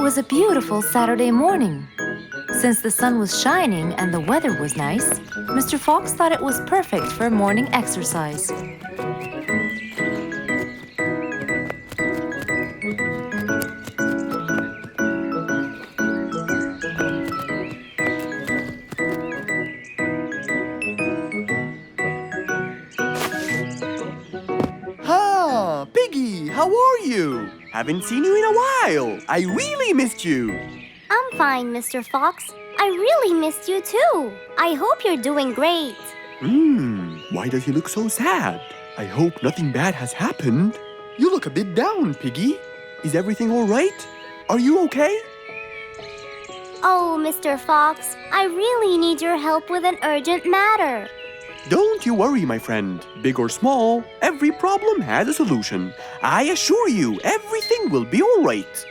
was a beautiful Saturday morning. Since the sun was shining and the weather was nice, Mr. Fox thought it was perfect for morning exercise. Ah, Piggy, how are you? Haven't seen you in a while. I really missed you. I'm fine, Mr. Fox. I really missed you too. I hope you're doing great. Why does he look so sad? I hope nothing bad has happened. You look a bit down, Piggy. Is everything all right? Are you okay? Oh, Mr. Fox, I really need your help with an urgent matter. Don't you worry, my friend. Big or small, every problem has a solution. I assure you, everything will be all right.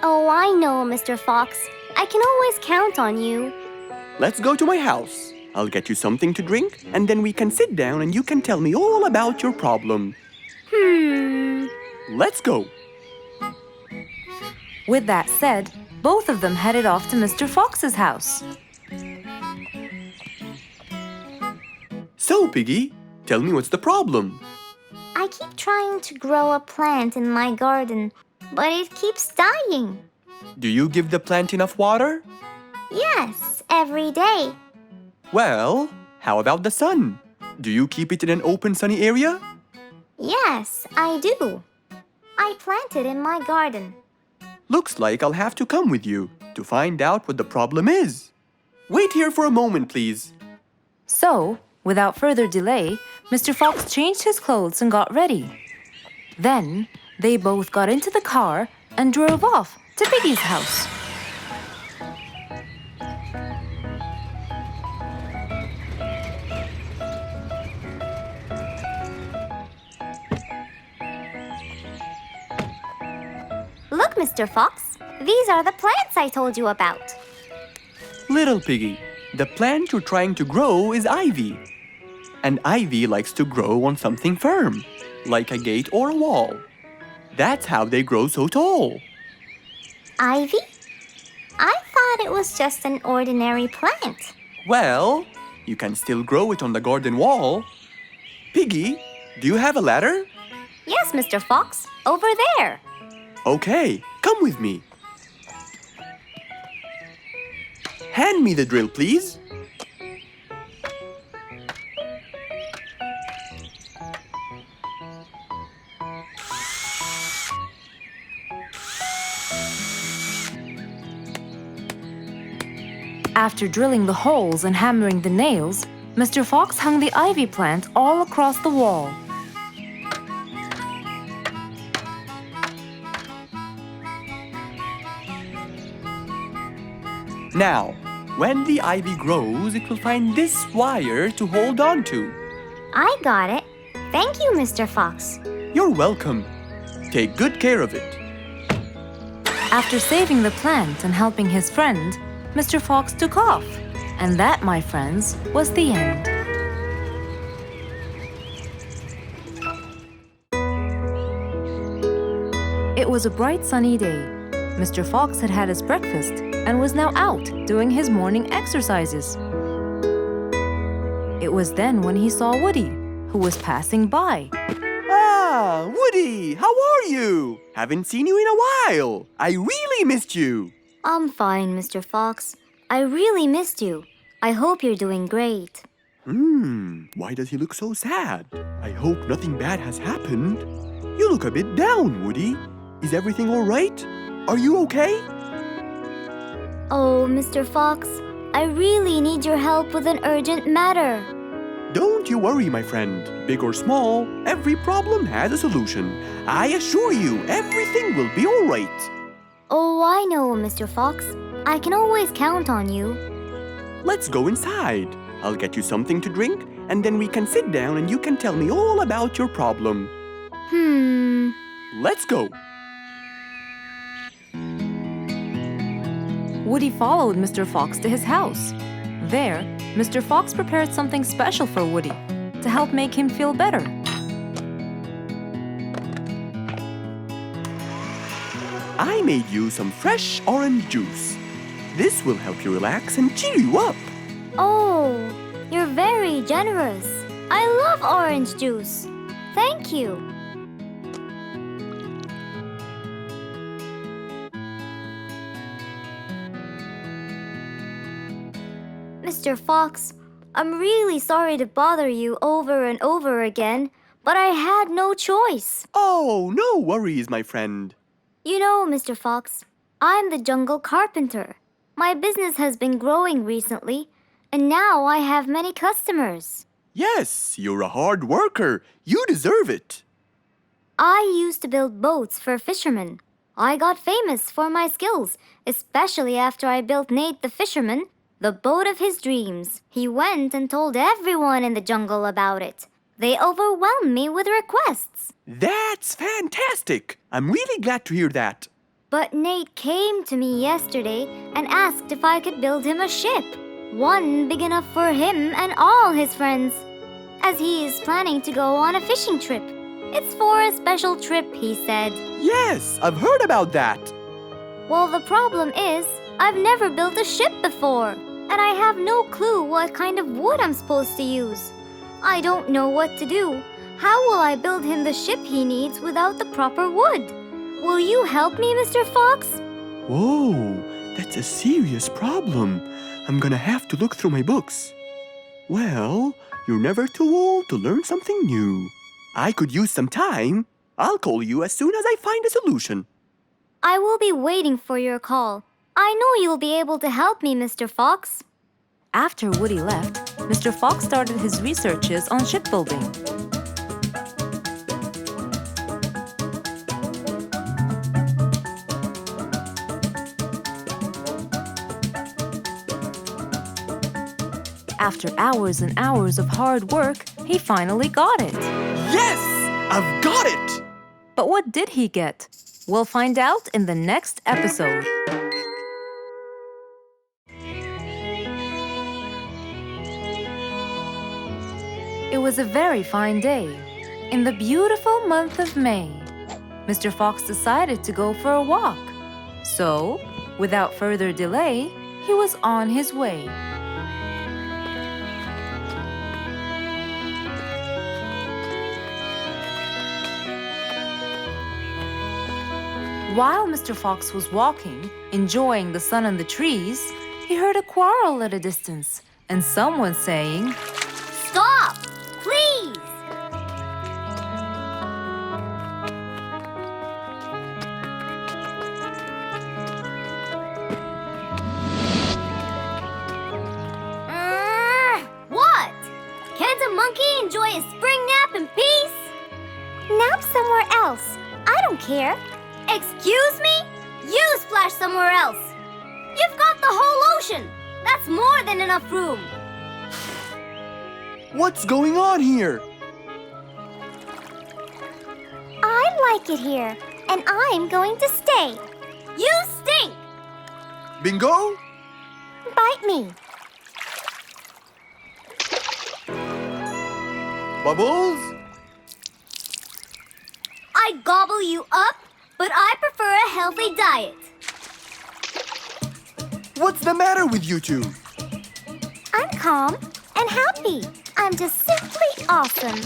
Oh, I know, Mr. Fox. I can always count on you. Let's go to my house. I'll get you something to drink, and then we can sit down and you can tell me all about your problem. Let's go. With that said, both of them headed off to Mr. Fox's house. So, Piggy, tell me what's the problem? I keep trying to grow a plant in my garden, but it keeps dying. Do you give the plant enough water? Yes, every day. Well, how about the sun? Do you keep it in an open, sunny area? Yes, I do. I plant it in my garden. Looks like I'll have to come with you to find out what the problem is. Wait here for a moment, please. So, without further delay, Mr. Fox changed his clothes and got ready. Then, they both got into the car and drove off to Piggy's house. Look, Mr. Fox, these are the plants I told you about. Little Piggy, the plant you're trying to grow is ivy. And ivy likes to grow on something firm, like a gate or a wall. That's how they grow so tall. Ivy? I thought it was just an ordinary plant. Well, you can still grow it on the garden wall. Piggy, do you have a ladder? Yes, Mr. Fox, over there. Okay, come with me. Hand me the drill, please. After drilling the holes and hammering the nails, Mr. Fox hung the ivy plant all across the wall. Now, when the ivy grows, it will find this wire to hold on to. I got it. Thank you, Mr. Fox. You're welcome. Take good care of it. After saving the plant and helping his friend, Mr. Fox took off. And that, my friends, was the end. It was a bright sunny day. Mr. Fox had had his breakfast and was now out doing his morning exercises. It was then when he saw Woody, who was passing by. Ah, Woody, how are you? Haven't seen you in a while. I really missed you. I'm fine, Mr. Fox. I really missed you. I hope you're doing great. Why does he look so sad? I hope nothing bad has happened. You look a bit down, Woody. Is everything all right? Are you okay? Oh, Mr. Fox, I really need your help with an urgent matter. Don't you worry, my friend. Big or small, every problem has a solution. I assure you, everything will be all right. Oh, I know, Mr. Fox. I can always count on you. Let's go inside. I'll get you something to drink, and then we can sit down and you can tell me all about your problem. Let's go. Woody followed Mr. Fox to his house. There, Mr. Fox prepared something special for Woody to help make him feel better. I made you some fresh orange juice. This will help you relax and cheer you up. Oh, you're very generous. I love orange juice. Thank you. Mr. Fox, I'm really sorry to bother you over and over again, but I had no choice. Oh, no worries, my friend. You know, Mr. Fox, I'm the jungle carpenter. My business has been growing recently, and now I have many customers. Yes, you're a hard worker. You deserve it. I used to build boats for fishermen. I got famous for my skills, especially after I built Nate the fisherman the boat of his dreams. He went and told everyone in the jungle about it. They overwhelmed me with requests. That's fantastic. I'm really glad to hear that. But Nate came to me yesterday and asked if I could build him a ship. One big enough for him and all his friends, as he is planning to go on a fishing trip. It's for a special trip, he said. Yes, I've heard about that. Well, the problem is, I've never built a ship before, and I have no clue what kind of wood I'm supposed to use. I don't know what to do. How will I build him the ship he needs without the proper wood? Will you help me, Mr. Fox? Whoa, that's a serious problem. I'm gonna have to look through my books. Well, you're never too old to learn something new. I could use some time. I'll call you as soon as I find a solution. I will be waiting for your call. I know you'll be able to help me, Mr. Fox. After Woody left, Mr. Fox started his researches on shipbuilding. After hours and hours of hard work, he finally got it. Yes! I've got it! But what did he get? We'll find out in the next episode. It was a very fine day. In the beautiful month of May, Mr. Fox decided to go for a walk. So, without further delay, he was on his way. While Mr. Fox was walking, enjoying the sun and the trees, he heard a quarrel at a distance and someone saying, Stop! Please! What? Can't a monkey enjoy a spring nap in peace? Nap somewhere else. I don't care. Excuse me? You splash somewhere else. You've got the whole ocean. That's more than enough room. What's going on here? I like it here, and I'm going to stay. You stink! Bingo? Bite me. Bubbles? I gobble you up, but I prefer a healthy diet. What's the matter with you two? I'm calm and happy. I'm just simply awesome.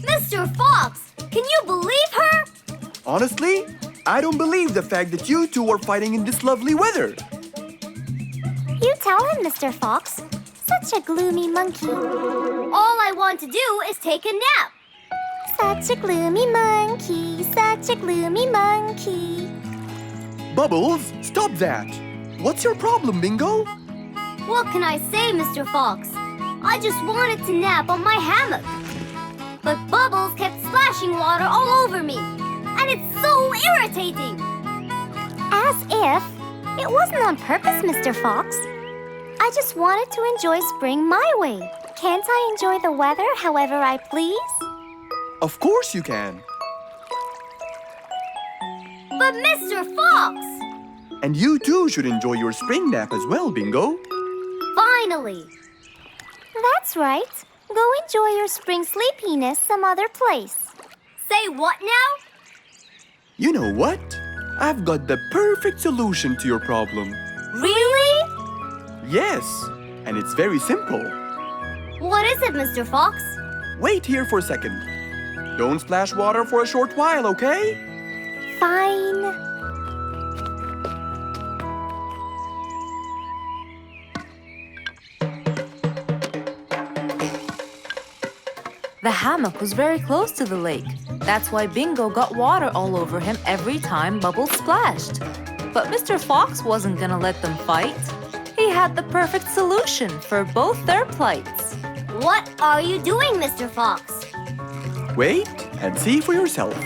Mr. Fox, can you believe her? Honestly, I don't believe the fact that you two are fighting in this lovely weather. You tell him, Mr. Fox. Such a gloomy monkey. All I want to do is take a nap. Such a gloomy monkey, such a gloomy monkey. Bubbles, stop that. What's your problem, Bingo? What can I say, Mr. Fox? I just wanted to nap on my hammock. But Bubbles kept splashing water all over me. And it's so irritating. As if it wasn't on purpose, Mr. Fox. I just wanted to enjoy spring my way. Can't I enjoy the weather however I please? Of course you can. But Mr. Fox! And you too should enjoy your spring nap as well, Bingo. Finally! That's right. Go enjoy your spring sleepiness some other place. Say what now? You know what? I've got the perfect solution to your problem. Really? Yes, and it's very simple. What is it, Mr. Fox? Wait here for a second. Don't splash water for a short while, okay? Fine. The hammock was very close to the lake. That's why Bingo got water all over him every time Bubbles splashed. But Mr. Fox wasn't gonna let them fight. He had the perfect solution for both their plights. What are you doing, Mr. Fox? Wait and see for yourself.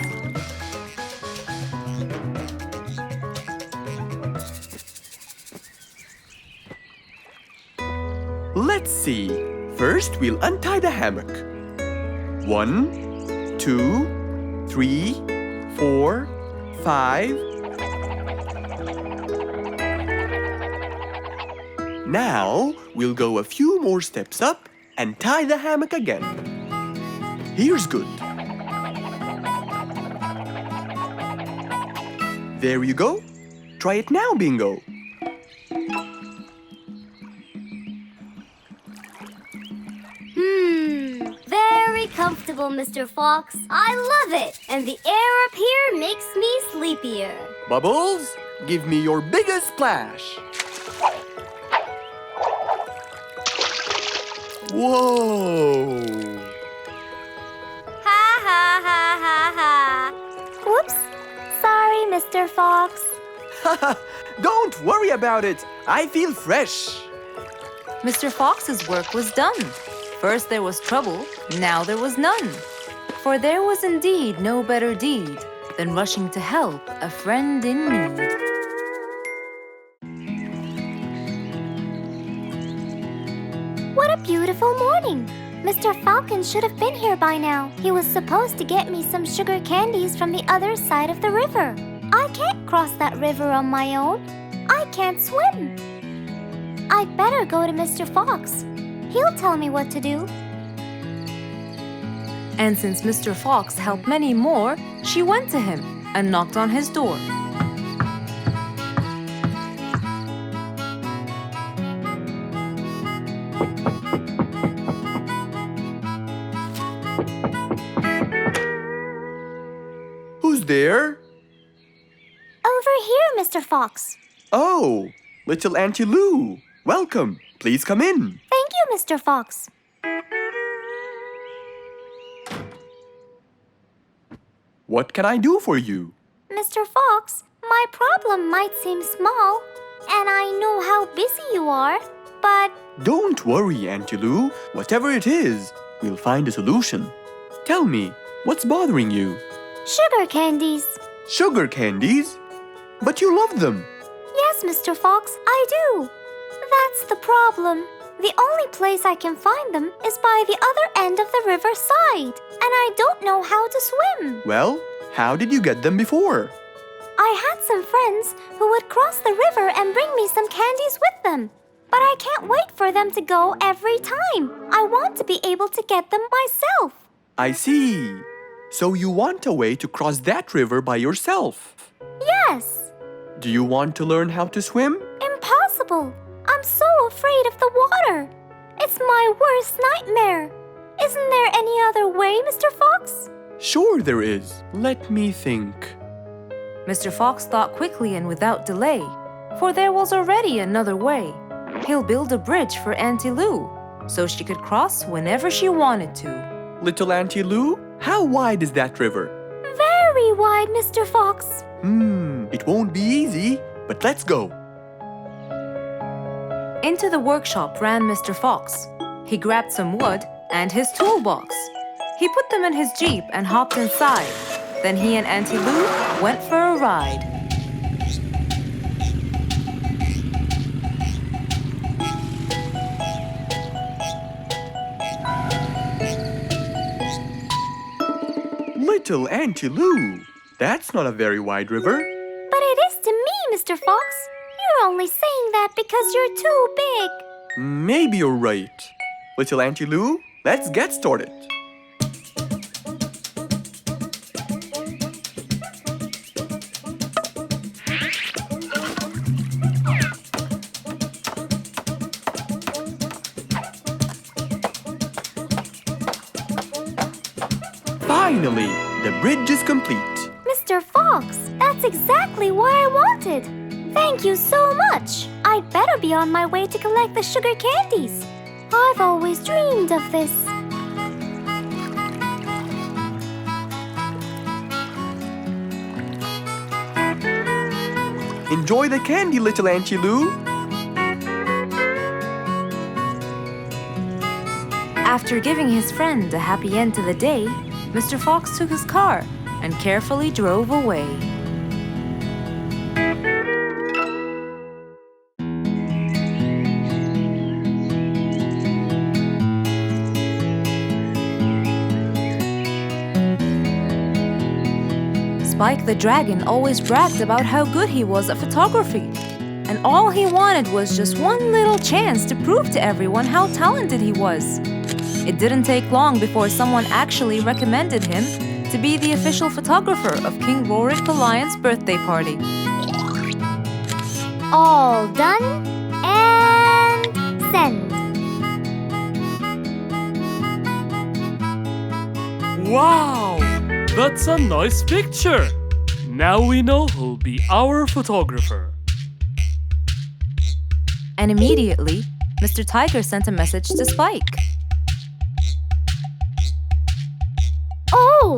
Let's see. First, we'll untie the hammock. 1, 2, 3, 4, 5. Now, we'll go a few more steps up and tie the hammock again. Here's good. There you go. Try it now, Bingo. Very comfortable, Mr. Fox. I love it. And the air up here makes me sleepier. Bubbles, give me your biggest splash. Whoa! Ha ha ha ha ha. Whoops. Sorry, Mr. Fox. Don't worry about it. I feel fresh. Mr. Fox's work was done. First there was trouble, now there was none. For there was indeed no better deed than rushing to help a friend in need. What a beautiful morning. Mr. Falcon should have been here by now. He was supposed to get me some sugar candies from the other side of the river. I can't cross that river on my own. I can't swim. I'd better go to Mr. Fox. He'll tell me what to do. And since Mr. Fox helped many more, she went to him and knocked on his door. Who's there? Over here, Mr. Fox. Oh, little Auntie Lou. Welcome. Please come in. Thank you, Mr. Fox. What can I do for you? Mr. Fox, my problem might seem small, and I know how busy you are, but Don't worry, Auntie Lou. Whatever it is, we'll find a solution. Tell me, what's bothering you? sugar candies. Sugar candies? But you love them. Yes, Mr. Fox, I do. That's the problem. The only place I can find them is by the other end of the river side, and I don't know how to swim. Well, how did you get them before? I had some friends who would cross the river and bring me some candies with them. But I can't wait for them to go every time. I want to be able to get them myself. I see. So you want a way to cross that river by yourself. Yes. Do you want to learn how to swim? Impossible. I'm so afraid of the water. It's my worst nightmare. Isn't there any other way, Mr. Fox? Sure there is. Let me think. Mr. Fox thought quickly and without delay, for there was already another way. He'll build a bridge for Auntie Lou, so she could cross whenever she wanted to. Little Auntie Lou, how wide is that river? Very wide, Mr. Fox. It won't be easy, but let's go. Into the workshop ran Mr. Fox. He grabbed some wood and his toolbox. He put them in his Jeep and hopped inside. Then he and Auntie Lou went for a ride. Little Auntie Lou, that's not a very wide river. But it is to me, Mr. Fox. You're only saying that because you're too big. Maybe you're right. Little Auntie Lou, let's get started. Finally, the bridge is complete. Mr. Fox, that's exactly what I wanted. Thank you so much. I'd better be on my way to collect the sugar candies. I've always dreamed of this. Enjoy the candy, little Auntie Lou. After giving his friend a happy end to the day, Mr. Fox took his car and carefully drove away. Spike the Dragon always bragged about how good he was at photography. And all he wanted was just one little chance to prove to everyone how talented he was. It didn't take long before someone actually recommended him to be the official photographer of King Rorik the Lion's birthday party. All done and send. Wow! That's a nice picture! Now we know who'll be our photographer. And immediately, Mr. Tiger sent a message to Spike. Oh!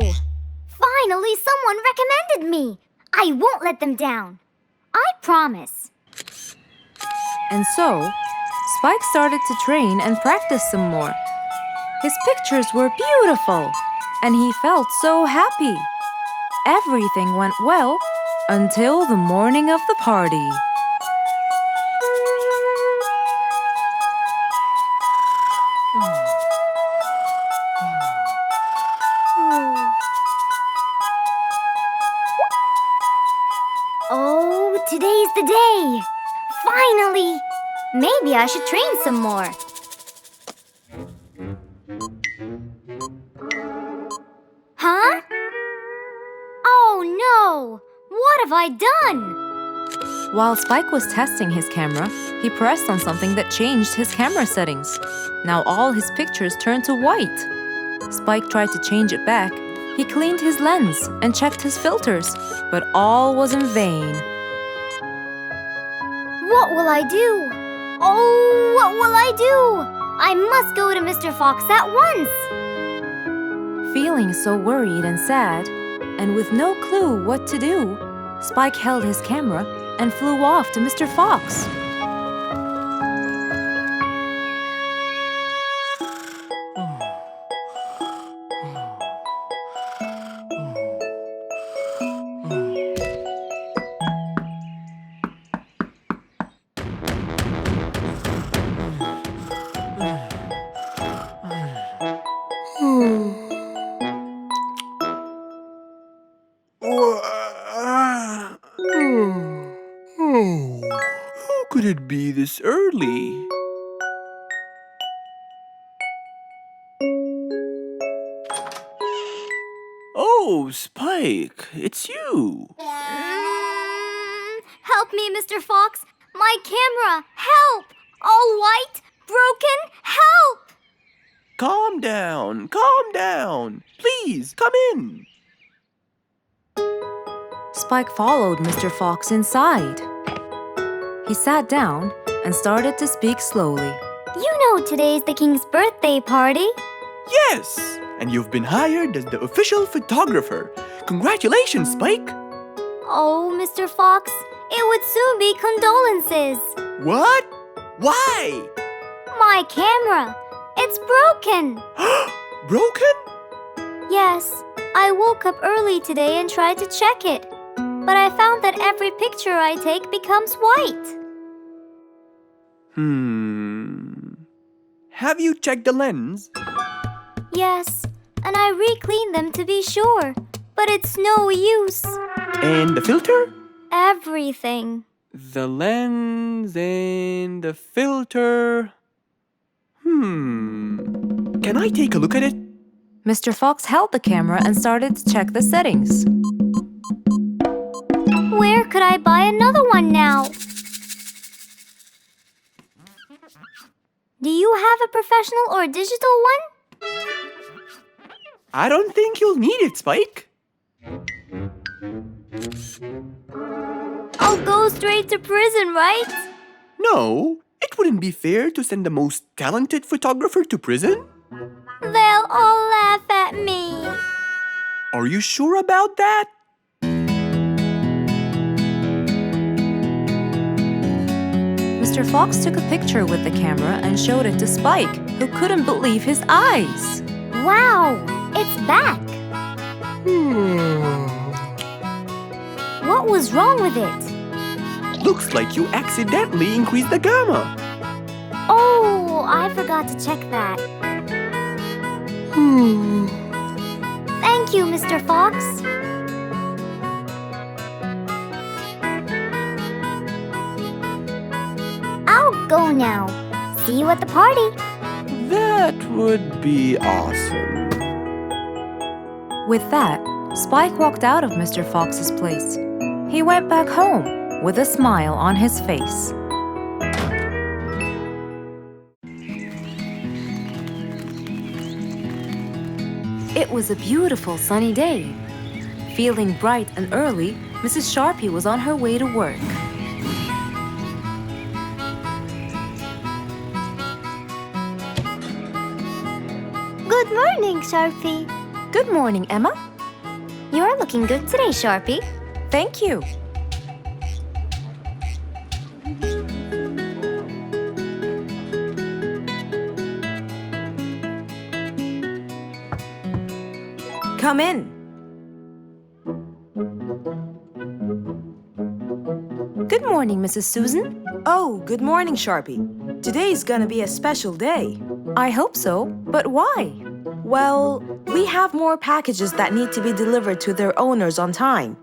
Finally, someone recommended me. I won't let them down. I promise. And so, Spike started to train and practice some more. His pictures were beautiful, and he felt so happy. Everything went well until the morning of the party. Oh, today's the day. Finally! Maybe I should train some more. Huh? Oh no! What have I done? While Spike was testing his camera, he pressed on something that changed his camera settings. Now all his pictures turned to white. Spike tried to change it back. He cleaned his lens and checked his filters, but all was in vain. What will I do? Oh, what will I do? I must go to Mr. Fox at once. Feeling so worried and sad, and with no clue what to do, Spike held his camera and flew off to Mr. Fox. Who could it be this early? Oh, Spike, it's you. Help me, Mr. Fox. My camera. Help! All white, broken. Help! Calm down, calm down. Please, come in. Spike followed Mr. Fox inside. He sat down and started to speak slowly. You know today's the king's birthday party. Yes, and you've been hired as the official photographer. Congratulations, Spike. Oh, Mr. Fox, it would soon be condolences. What? Why? My camera. It's broken. Broken? Yes, I woke up early today and tried to check it. But I found that every picture I take becomes white. Have you checked the lens? Yes, and I re-cleaned them to be sure. But it's no use. And the filter? Everything. The lens and the filter. Can I take a look at it? Mr. Fox held the camera and started to check the settings. Where could I buy another one now? Do you have a professional or digital one? I don't think you'll need it, Spike. I'll go straight to prison, right? No, it wouldn't be fair to send the most talented photographer to prison. They'll all laugh at me. Are you sure about that? Mr. Fox took a picture with the camera and showed it to Spike, who couldn't believe his eyes. Wow, it's back. What was wrong with it? Looks like you accidentally increased the gamma. Oh, I forgot to check that. Thank you, Mr. Fox. I'll go now. See you at the party. That would be awesome. With that, Spike walked out of Mr. Fox's place. He went back home with a smile on his face. It was a beautiful sunny day. Feeling bright and early, Mrs. Sharpie was on her way to work. Good morning, Sharpie. Good morning, Emma. You're looking good today, Sharpie. Thank you. Come in. Good morning, Mrs. Susan. Oh, good morning, Sharpie. Today's gonna be a special day. I hope so, but why? Well, we have more packages that need to be delivered to their owners on time.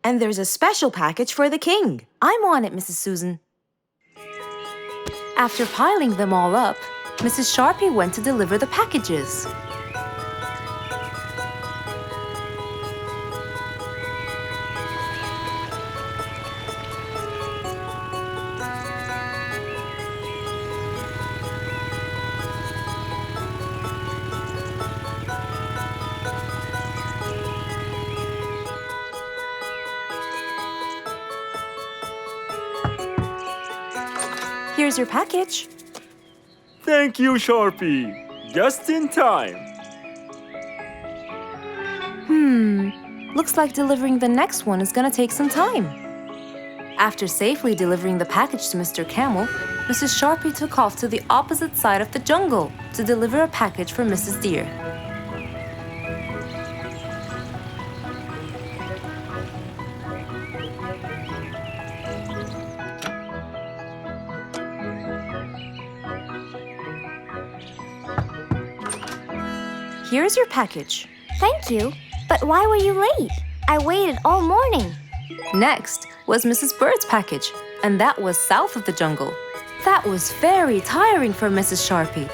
And there's a special package for the king. I'm on it, Mrs. Susan. After piling them all up, Mrs. Sharpie went to deliver the packages. Here's your package. Thank you, Sharpie. Just in time. Looks like delivering the next one is gonna take some time. After safely delivering the package to Mr. Camel, Mrs. Sharpie took off to the opposite side of the jungle to deliver a package for Mrs. Deer. Here's your package. Thank you. But why were you late? I waited all morning. Next was Mrs. Bird's package, and that was south of the jungle. That was very tiring for Mrs. Sharpie.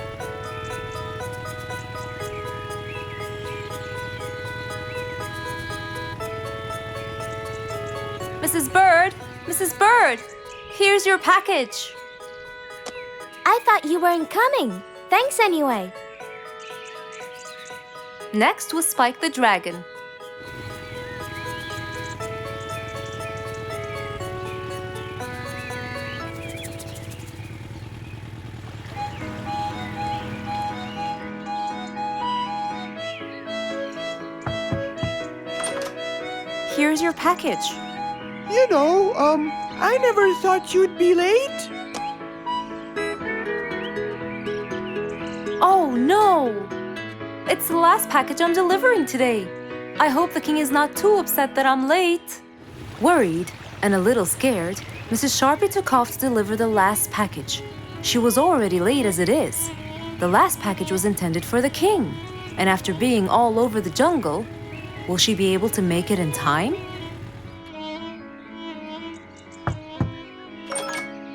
Mrs. Bird! Mrs. Bird! Here's your package. I thought you weren't coming. Thanks anyway. Next was Spike the Dragon. Here's your package. I never thought you'd be late. Oh no! It's the last package I'm delivering today. I hope the king is not too upset that I'm late. Worried and a little scared, Mrs. Sharpie took off to deliver the last package. She was already late as it is. The last package was intended for the king, and after being all over the jungle, will she be able to make it in time?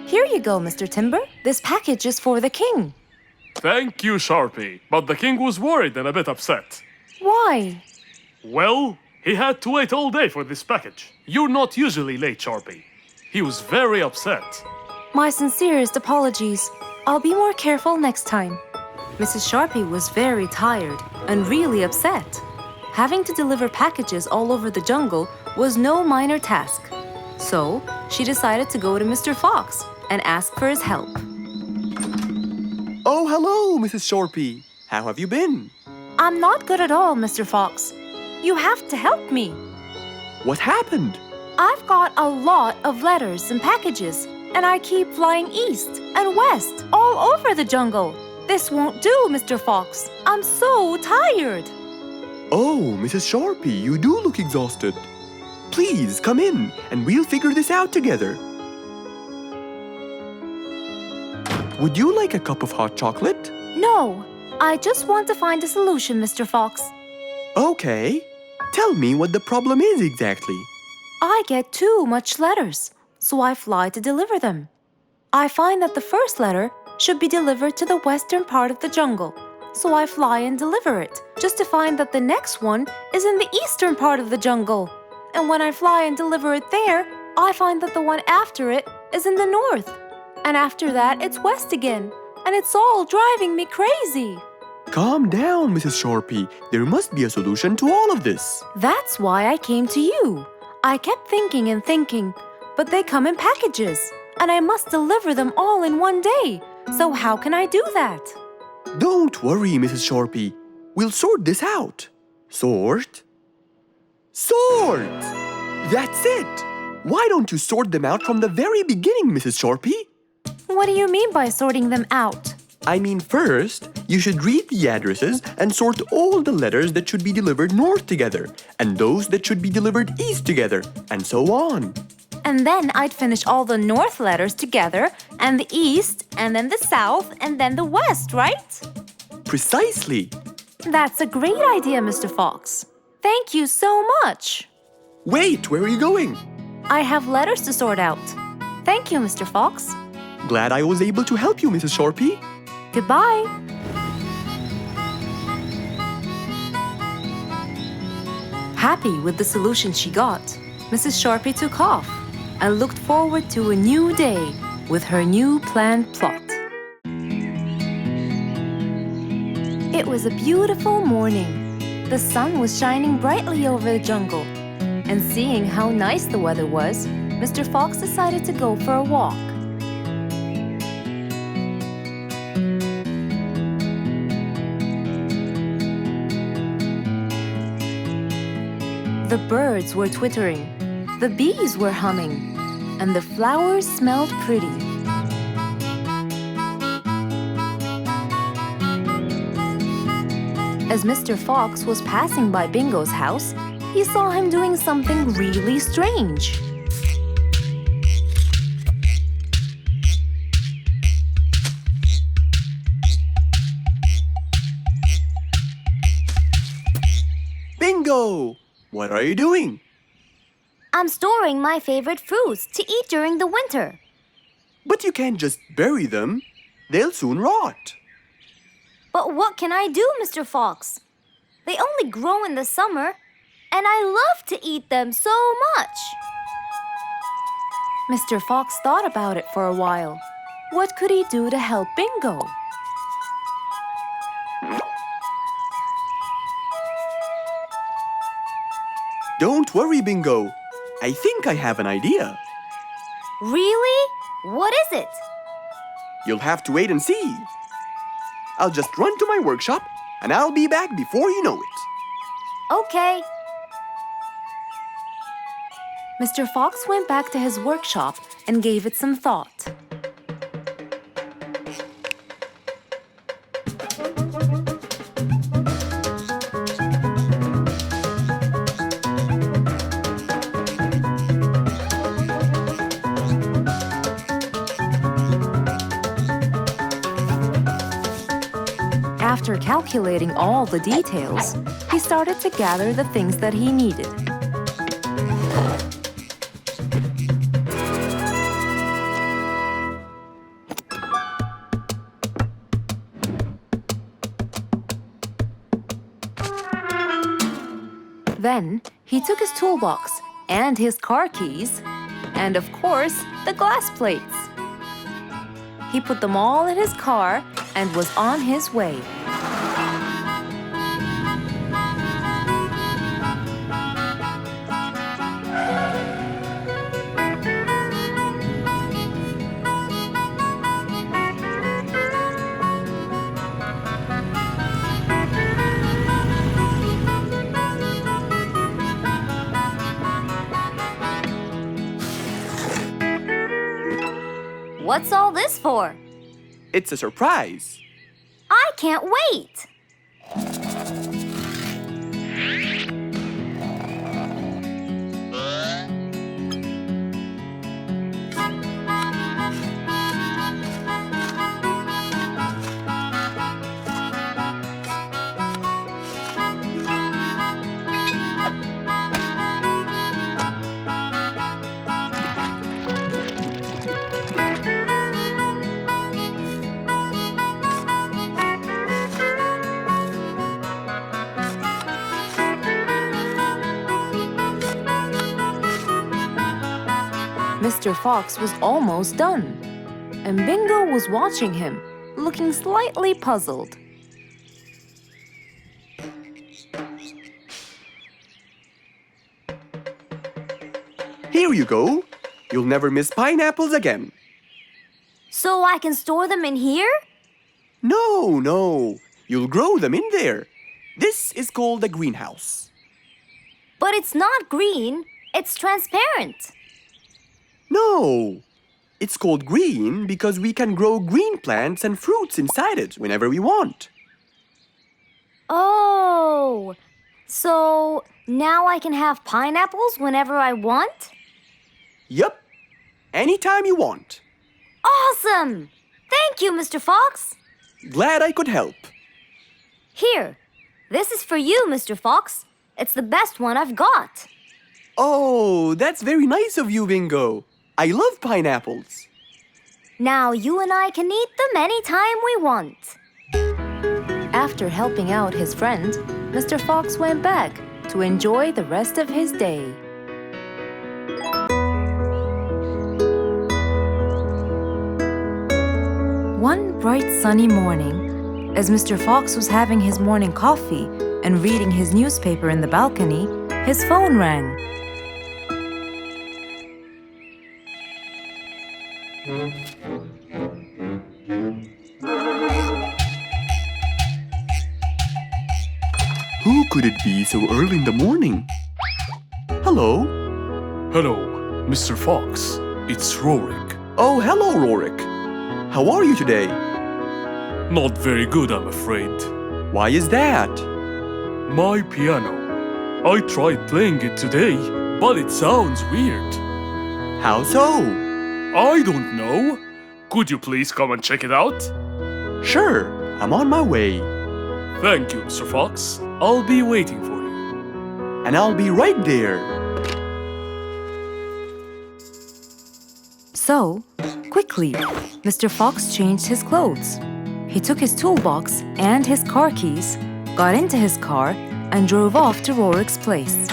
Here you go, Mr. Timber. This package is for the king. Thank you, Sharpie. But the king was worried and a bit upset. Why? Well, he had to wait all day for this package. You're not usually late, Sharpie. He was very upset. My sincerest apologies. I'll be more careful next time. Mrs. Sharpie was very tired and really upset. Having to deliver packages all over the jungle was no minor task. So she decided to go to Mr. Fox and ask for his help. Oh, hello, Mrs. Sharpie. How have you been? I'm not good at all, Mr. Fox. You have to help me. What happened? I've got a lot of letters and packages, and I keep flying east and west all over the jungle. This won't do, Mr. Fox. I'm so tired. Oh, Mrs. Sharpie, you do look exhausted. Please come in and we'll figure this out together. Would you like a cup of hot chocolate? No, I just want to find a solution, Mr. Fox. Okay. Tell me what the problem is exactly. I get too much letters, so I fly to deliver them. I find that the first letter should be delivered to the western part of the jungle, so I fly and deliver it, just to find that the next one is in the eastern part of the jungle. And when I fly and deliver it there, I find that the one after it is in the north. And after that, it's west again, and it's all driving me crazy. Calm down, Mrs. Sharpie. There must be a solution to all of this. That's why I came to you. I kept thinking and thinking, but they come in packages, and I must deliver them all in one day. So how can I do that? Don't worry, Mrs. Sharpie. We'll sort this out. Sort? Sort! That's it! Why don't you sort them out from the very beginning, Mrs. Sharpie? What do you mean by sorting them out? I mean, first, you should read the addresses and sort all the letters that should be delivered north together, and those that should be delivered east together, and so on. And then I'd finish all the north letters together, and the east, and then the south, and then the west, right? Precisely. That's a great idea, Mr. Fox. Thank you so much. Wait, where are you going? I have letters to sort out. Thank you, Mr. Fox. Glad I was able to help you, Mrs. Sharpie. Goodbye. Happy with the solution she got, Mrs. Sharpie took off and looked forward to a new day with her new planned plot. It was a beautiful morning. The sun was shining brightly over the jungle. And seeing how nice the weather was, Mr. Fox decided to go for a walk. The birds were twittering, the bees were humming, and the flowers smelled pretty. As Mr. Fox was passing by Bingo's house, he saw him doing something really strange. Bingo! What are you doing? I'm storing my favorite fruits to eat during the winter. But you can't just bury them. They'll soon rot. But what can I do, Mr. Fox? They only grow in the summer, and I love to eat them so much. Mr. Fox thought about it for a while. What could he do to help Bingo? Don't worry, Bingo. I think I have an idea. Really? What is it? You'll have to wait and see. I'll just run to my workshop, and I'll be back before you know it. Okay. Mr. Fox went back to his workshop and gave it some thought. After calculating all the details, he started to gather the things that he needed. Then he took his toolbox and his car keys, and of course, the glass plates. He put them all in his car and was on his way. What's all this for? It's a surprise. I can't wait! Mr. Fox was almost done, and Bingo was watching him, looking slightly puzzled. Here you go. You'll never miss pineapples again. So I can store them in here? No. You'll grow them in there. This is called a greenhouse. But it's not green, it's transparent. No. It's called green because we can grow green plants and fruits inside it whenever we want. Oh, so now I can have pineapples whenever I want? Yup. Anytime you want. Awesome! Thank you, Mr. Fox. Glad I could help. Here, this is for you, Mr. Fox. It's the best one I've got. Oh, that's very nice of you, Bingo. I love pineapples. Now you and I can eat them anytime we want. After helping out his friend, Mr. Fox went back to enjoy the rest of his day. One bright sunny morning, as Mr. Fox was having his morning coffee and reading his newspaper in the balcony, his phone rang. Who could it be so early in the morning? Hello? Hello, Mr. Fox. It's Rorik. Oh, hello, Rorik. How are you today? Not very good, I'm afraid. Why is that? My piano. I tried playing it today, but it sounds weird. How so? I don't know. Could you please come and check it out? Sure, I'm on my way. Thank you, Mr. Fox. I'll be waiting for you. And I'll be right there. So, quickly, Mr. Fox changed his clothes. He took his toolbox and his car keys, got into his car, and drove off to Rorik's place.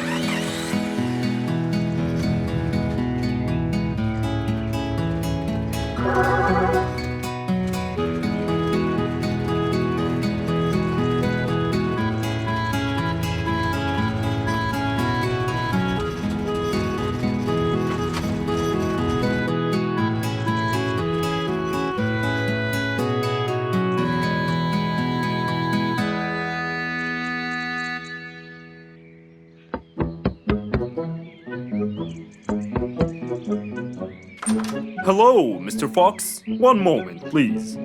Hello, Mr. Fox. One moment, please.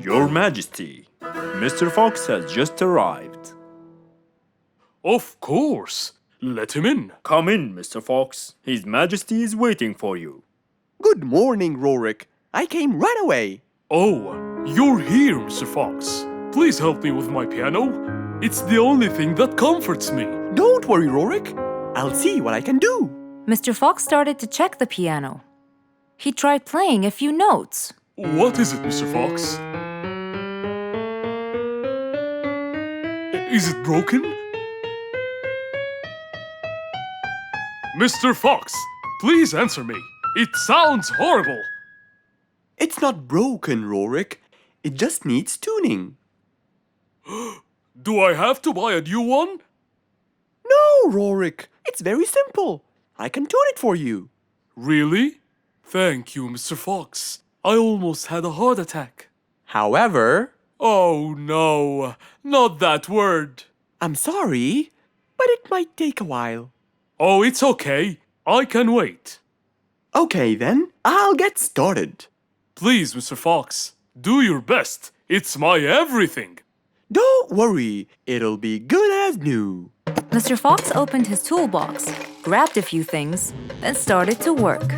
Your Majesty, Mr. Fox has just arrived. Of course. Let him in. Come in, Mr. Fox. His Majesty is waiting for you. Good morning, Rorik. I came right away. Oh, you're here, Mr. Fox. Please help me with my piano. It's the only thing that comforts me. Don't worry, Rorik. I'll see what I can do. Mr. Fox started to check the piano. He tried playing a few notes. What is it, Mr. Fox? Is it broken? Mr. Fox, please answer me. It sounds horrible. It's not broken, Rorik. It just needs tuning. Do I have to buy a new one? No, Rorik. It's very simple. I can tune it for you. Really? Thank you, Mr. Fox. I almost had a heart attack. However, Oh no, not that word. I'm sorry, but it might take a while. Oh, it's okay. I can wait. Okay then, I'll get started. Please, Mr. Fox, do your best. It's my everything. Don't worry, it'll be good as new. Mr. Fox opened his toolbox, grabbed a few things, and started to work.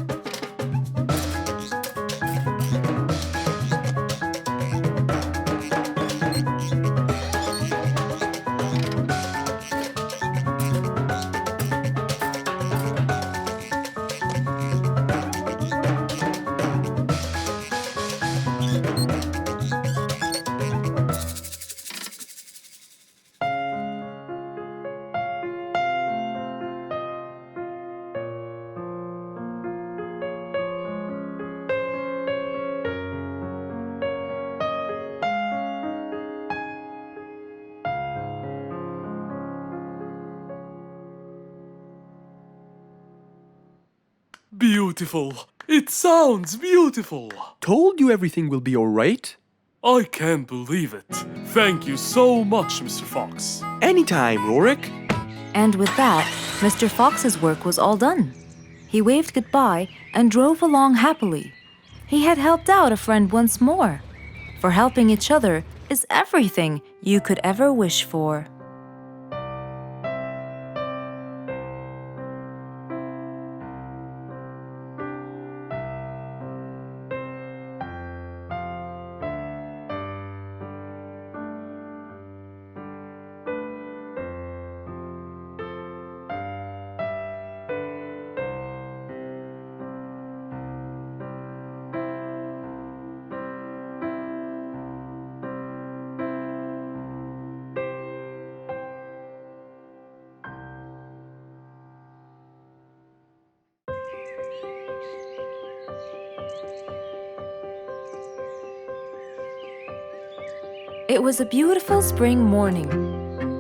Beautiful. It sounds beautiful. Told you everything will be alright. I can't believe it. Thank you so much, Mr. Fox. Anytime, Rorik. And with that, Mr. Fox's work was all done. He waved goodbye and drove along happily. He had helped out a friend once more. For helping each other is everything you could ever wish for. It was a beautiful spring morning.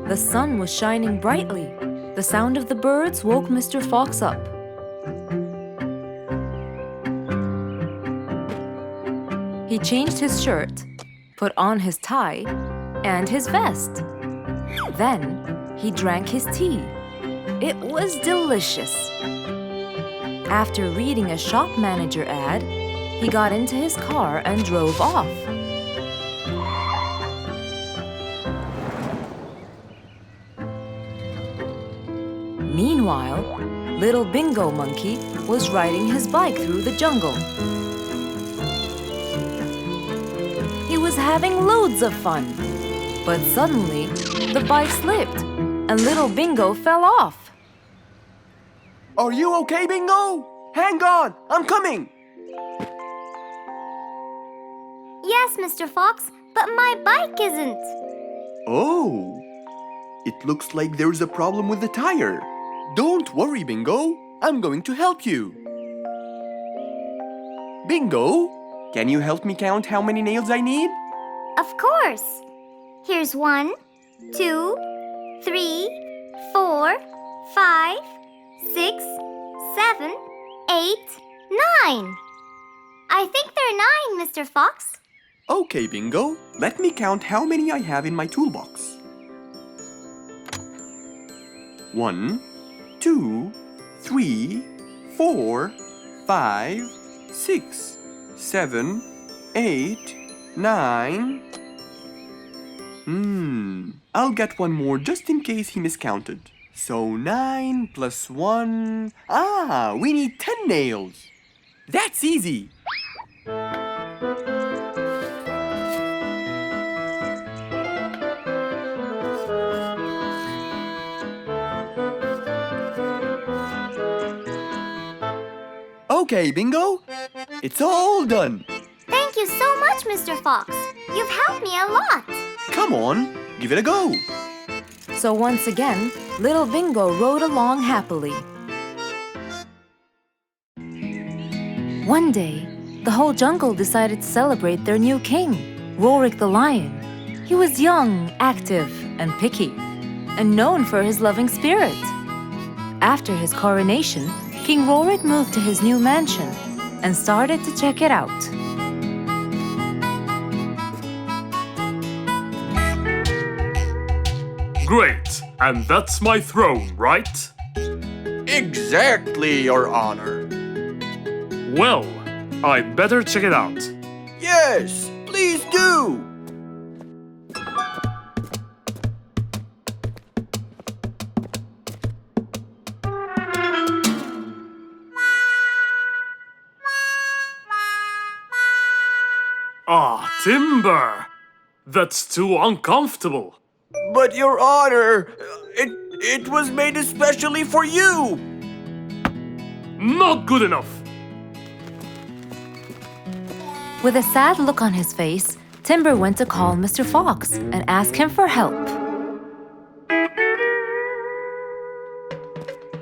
The sun was shining brightly. The sound of the birds woke Mr. Fox up. He changed his shirt, put on his tie, and his vest. Then he drank his tea. It was delicious. After reading a shop manager ad, he got into his car and drove off. Meanwhile, little Bingo Monkey was riding his bike through the jungle. He was having loads of fun. But suddenly, the bike slipped and little Bingo fell off. Are you okay, Bingo? Hang on, I'm coming. Yes, Mr. Fox, but my bike isn't. Oh, it looks like there's a problem with the tire. Don't worry, Bingo. I'm going to help you. Bingo, can you help me count how many nails I need? Of course. Here's 1, 2, 3, 4, 5, 6, 7, 8, 9. I think they're 9, Mr. Fox. Okay, Bingo. Let me count how many I have in my toolbox. 1, 2, 3, 4, 5, 6, 7, 8, 9. I'll get one more just in case he miscounted. So 9 plus 1. We need 10 nails. That's easy. Okay, Bingo. It's all done. Thank you so much, Mr. Fox. You've helped me a lot. Come on, give it a go. So once again, little Bingo rode along happily. One day, the whole jungle decided to celebrate their new king, Rorik the lion. He was young, active, and picky, and known for his loving spirit. After his coronation, King Rorik moved to his new mansion and started to check it out. Great, and that's my throne, right? Exactly, Your Honor. Well, I'd better check it out. Yes, please do. Ah, timber! That's too uncomfortable. But Your Honor, it was made especially for you. Not good enough. With a sad look on his face, Timber went to call Mr. Fox and ask him for help.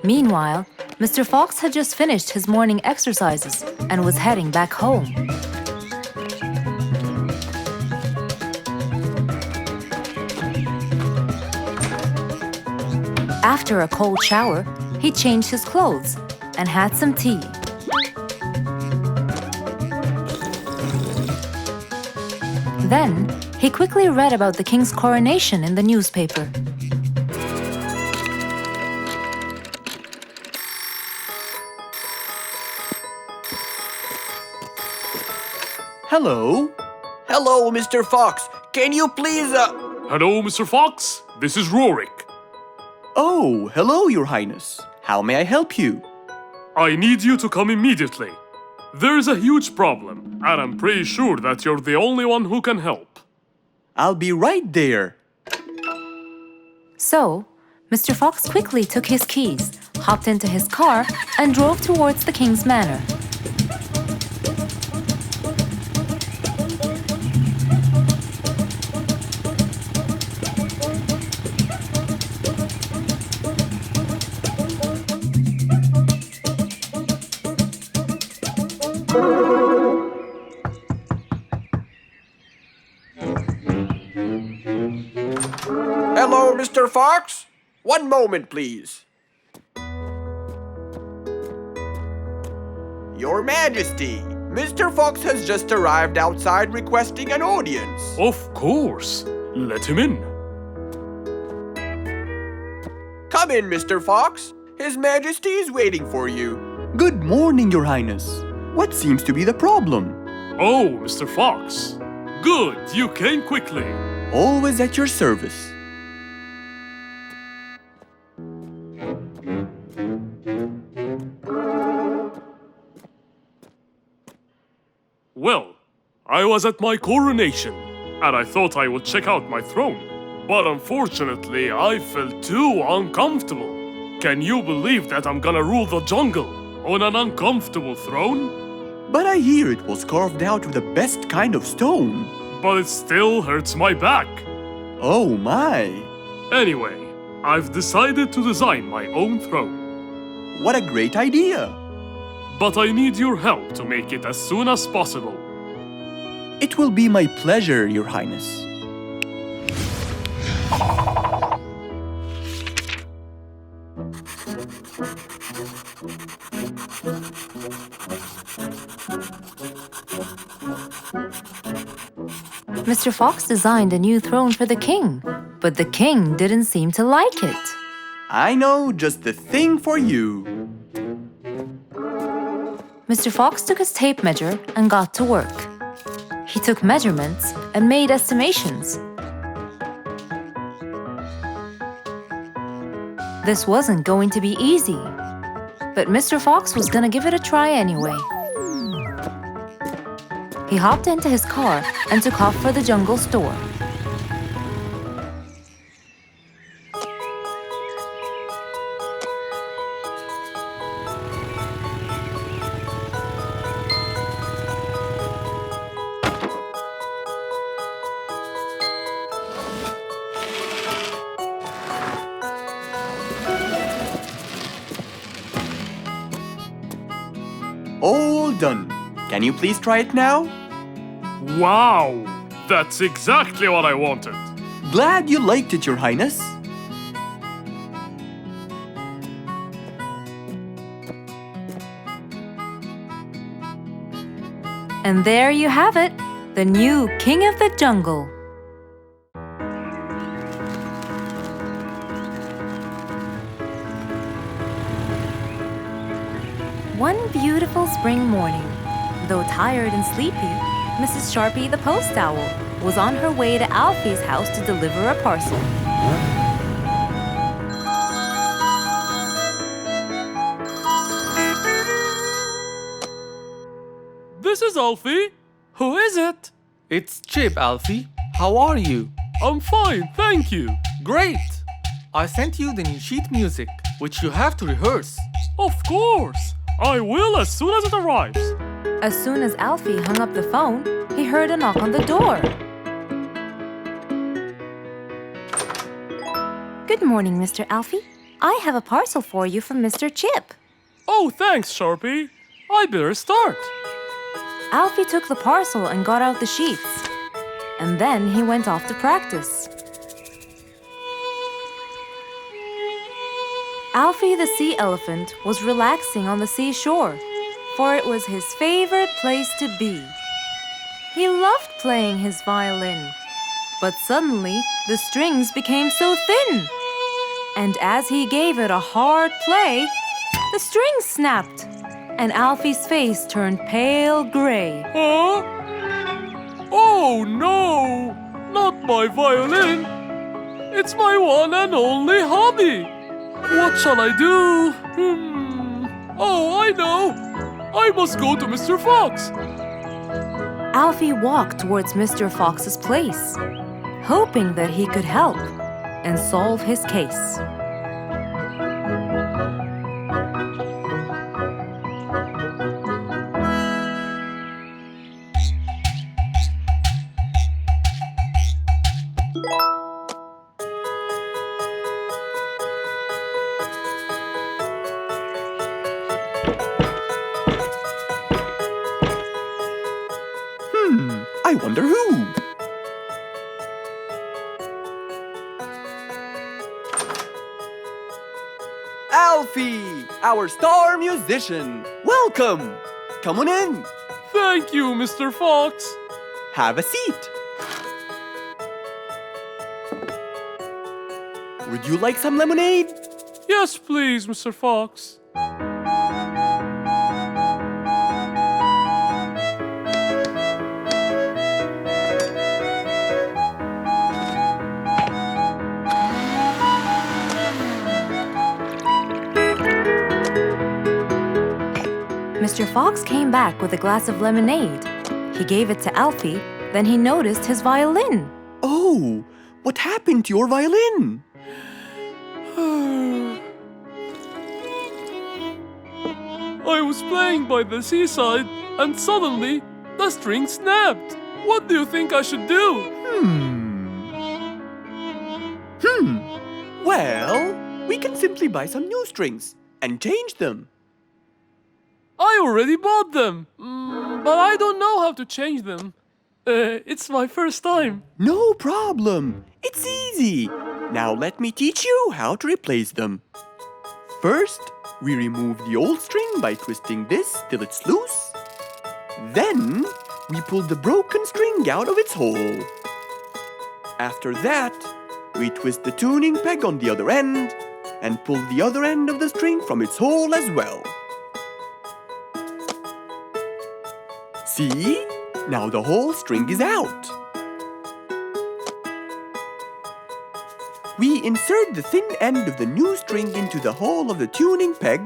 Meanwhile, Mr. Fox had just finished his morning exercises and was heading back home. After a cold shower, he changed his clothes and had some tea. Then, he quickly read about the king's coronation in the newspaper. Hello? Hello, Mr. Fox. Can you please, Hello, Mr. Fox. This is Rorik. Oh, hello, Your Highness. How may I help you? I need you to come immediately. There's a huge problem, and I'm pretty sure that you're the only one who can help. I'll be right there. So, Mr. Fox quickly took his keys, hopped into his car, and drove towards the king's manor. Hello, Mr. Fox. One moment, please. Your Majesty, Mr. Fox has just arrived outside requesting an audience. Of course. Let him in. Come in, Mr. Fox. His Majesty is waiting for you. Good morning, Your Highness. What seems to be the problem? Oh, Mr. Fox. Good, you came quickly. Always at your service. Well, I was at my coronation, and I thought I would check out my throne. But unfortunately, I felt too uncomfortable. Can you believe that I'm gonna rule the jungle on an uncomfortable throne? But I hear it was carved out with the best kind of stone. But it still hurts my back. Oh my! Anyway, I've decided to design my own throne. What a great idea! But I need your help to make it as soon as possible. It will be my pleasure, Your Highness. Mr. Fox designed a new throne for the king, but the king didn't seem to like it. I know just the thing for you. Mr. Fox took his tape measure and got to work. He took measurements and made estimations. This wasn't going to be easy, but Mr. Fox was gonna give it a try anyway. He hopped into his car and took off for the jungle store. All done. Can you please try it now? Wow! That's exactly what I wanted. Glad you liked it, Your Highness. And there you have it, the new King of the Jungle. One beautiful spring morning, though tired and sleepy, Mrs. Sharpie the post owl was on her way to Alfie's house to deliver a parcel. This is Alfie. Who is it? It's Chip, Alfie. How are you? I'm fine, thank you. Great! I sent you the new sheet music, which you have to rehearse. Of course. I will as soon as it arrives. As soon as Alfie hung up the phone, he heard a knock on the door. Good morning, Mr. Alfie. I have a parcel for you from Mr. Chip. Oh, thanks, Sharpie. I better start. Alfie took the parcel and got out the sheets. And then he went off to practice. Alfie the sea elephant was relaxing on the seashore, for it was his favorite place to be. He loved playing his violin, but suddenly the strings became so thin. And as he gave it a hard play, the strings snapped, and Alfie's face turned pale gray. Huh? Oh no! Not my violin! It's my one and only hobby! What shall I do? Oh, I know! I must go to Mr. Fox! Alfie walked towards Mr. Fox's place, hoping that he could help and solve his case. I wonder who? Alfie, our star musician. Welcome. Come on in. Thank you, Mr. Fox. Have a seat. Would you like some lemonade? Yes, please, Mr. Fox. Mr. Fox came back with a glass of lemonade. He gave it to Alfie, then he noticed his violin. Oh, what happened to your violin? I was playing by the seaside and suddenly the string snapped. What do you think I should do? Well, we can simply buy some new strings and change them. I already bought them, but I don't know how to change them. It's my first time. No problem. It's easy. Now let me teach you how to replace them. First, we remove the old string by twisting this till it's loose. Then, we pull the broken string out of its hole. After that, we twist the tuning peg on the other end and pull the other end of the string from its hole as well. See? Now the whole string is out. We insert the thin end of the new string into the hole of the tuning peg.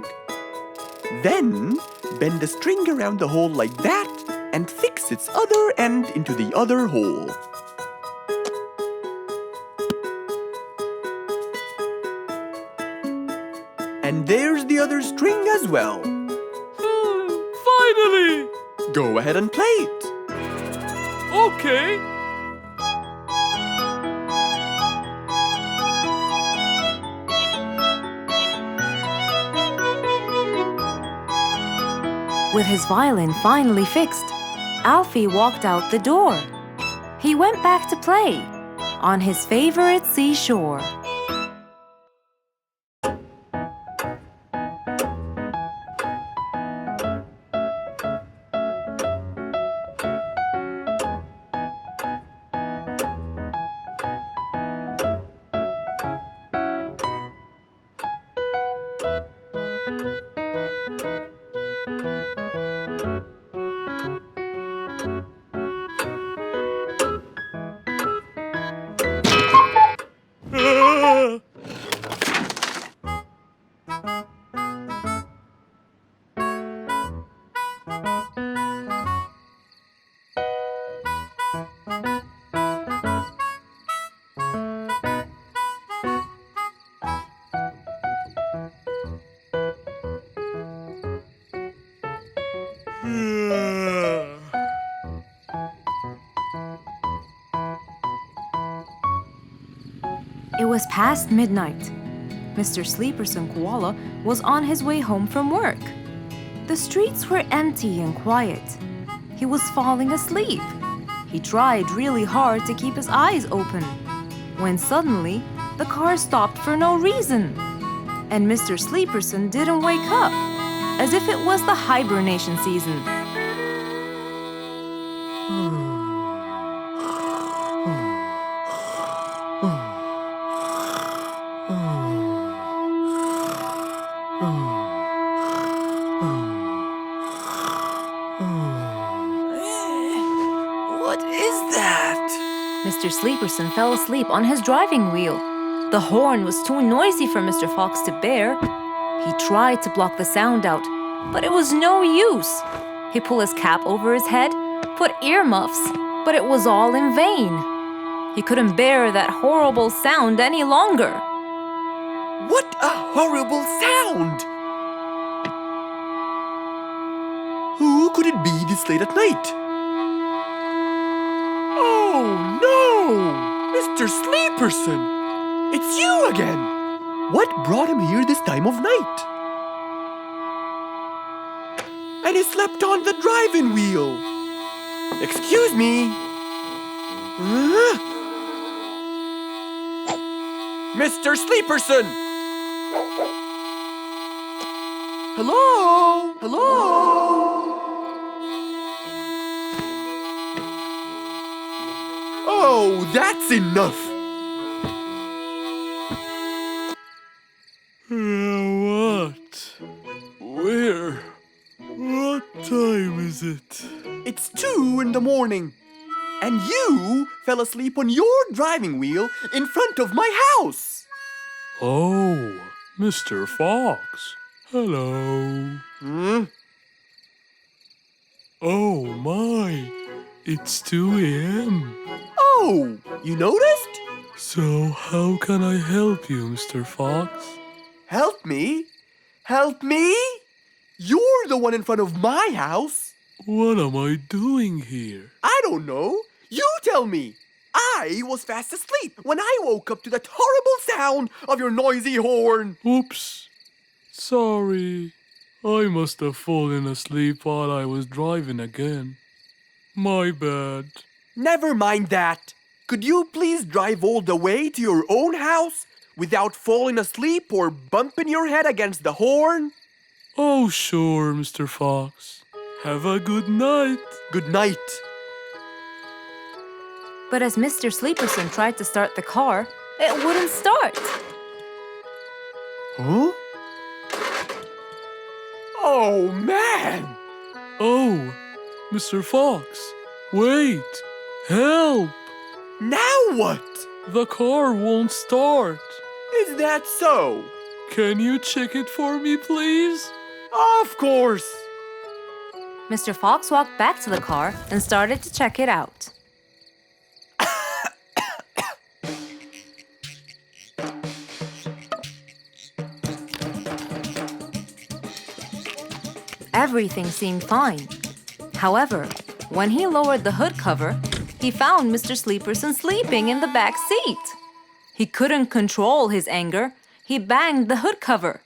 Then, bend the string around the hole like that and fix its other end into the other hole. And there's the other string as well. Finally! Go ahead and play it. Okay. With his violin finally fixed, Alfie walked out the door. He went back to play on his favorite seashore. It was past midnight. Mr. Sleeperson Koala was on his way home from work. The streets were empty and quiet. He was falling asleep. He tried really hard to keep his eyes open, when suddenly the car stopped for no reason. And Mr. Sleeperson didn't wake up, as if it was the hibernation season. What is that? Mr. Sleeperson fell asleep on his driving wheel. The horn was too noisy for Mr. Fox to bear. He tried to block the sound out, but it was no use. He pulled his cap over his head, put earmuffs, but it was all in vain. He couldn't bear that horrible sound any longer. What a horrible sound! Who could it be this late at night? Oh no! Mr. Sleeperson! It's you again! What brought him here this time of night? And he slept on the driving wheel. Excuse me. Mr. Sleeperson! Hello? Hello? Oh, that's enough! What? Where? What time is it? It's 2 in the morning. And you fell asleep on your driving wheel in front of my house. Oh, Mr. Fox. Hello. Oh my, it's 2 a.m. Oh, you noticed? So how can I help you, Mr. Fox? Help me? Help me? You're the one in front of my house. What am I doing here? I don't know. You tell me. I was fast asleep when I woke up to that horrible sound of your noisy horn. Oops. Sorry. I must have fallen asleep while I was driving again. My bad. Never mind that. Could you please drive all the way to your own house without falling asleep or bumping your head against the horn? Oh, sure, Mr. Fox. Have a good night. Good night. But as Mr. Sleeperson tried to start the car, it wouldn't start. Huh? Oh, man! Oh, Mr. Fox, wait! Help! Now what? The car won't start. Is that so? Can you check it for me, please? Of course! Mr. Fox walked back to the car and started to check it out. Everything seemed fine. However, when he lowered the hood cover, he found Mr. Sleeperson sleeping in the back seat. He couldn't control his anger. He banged the hood cover.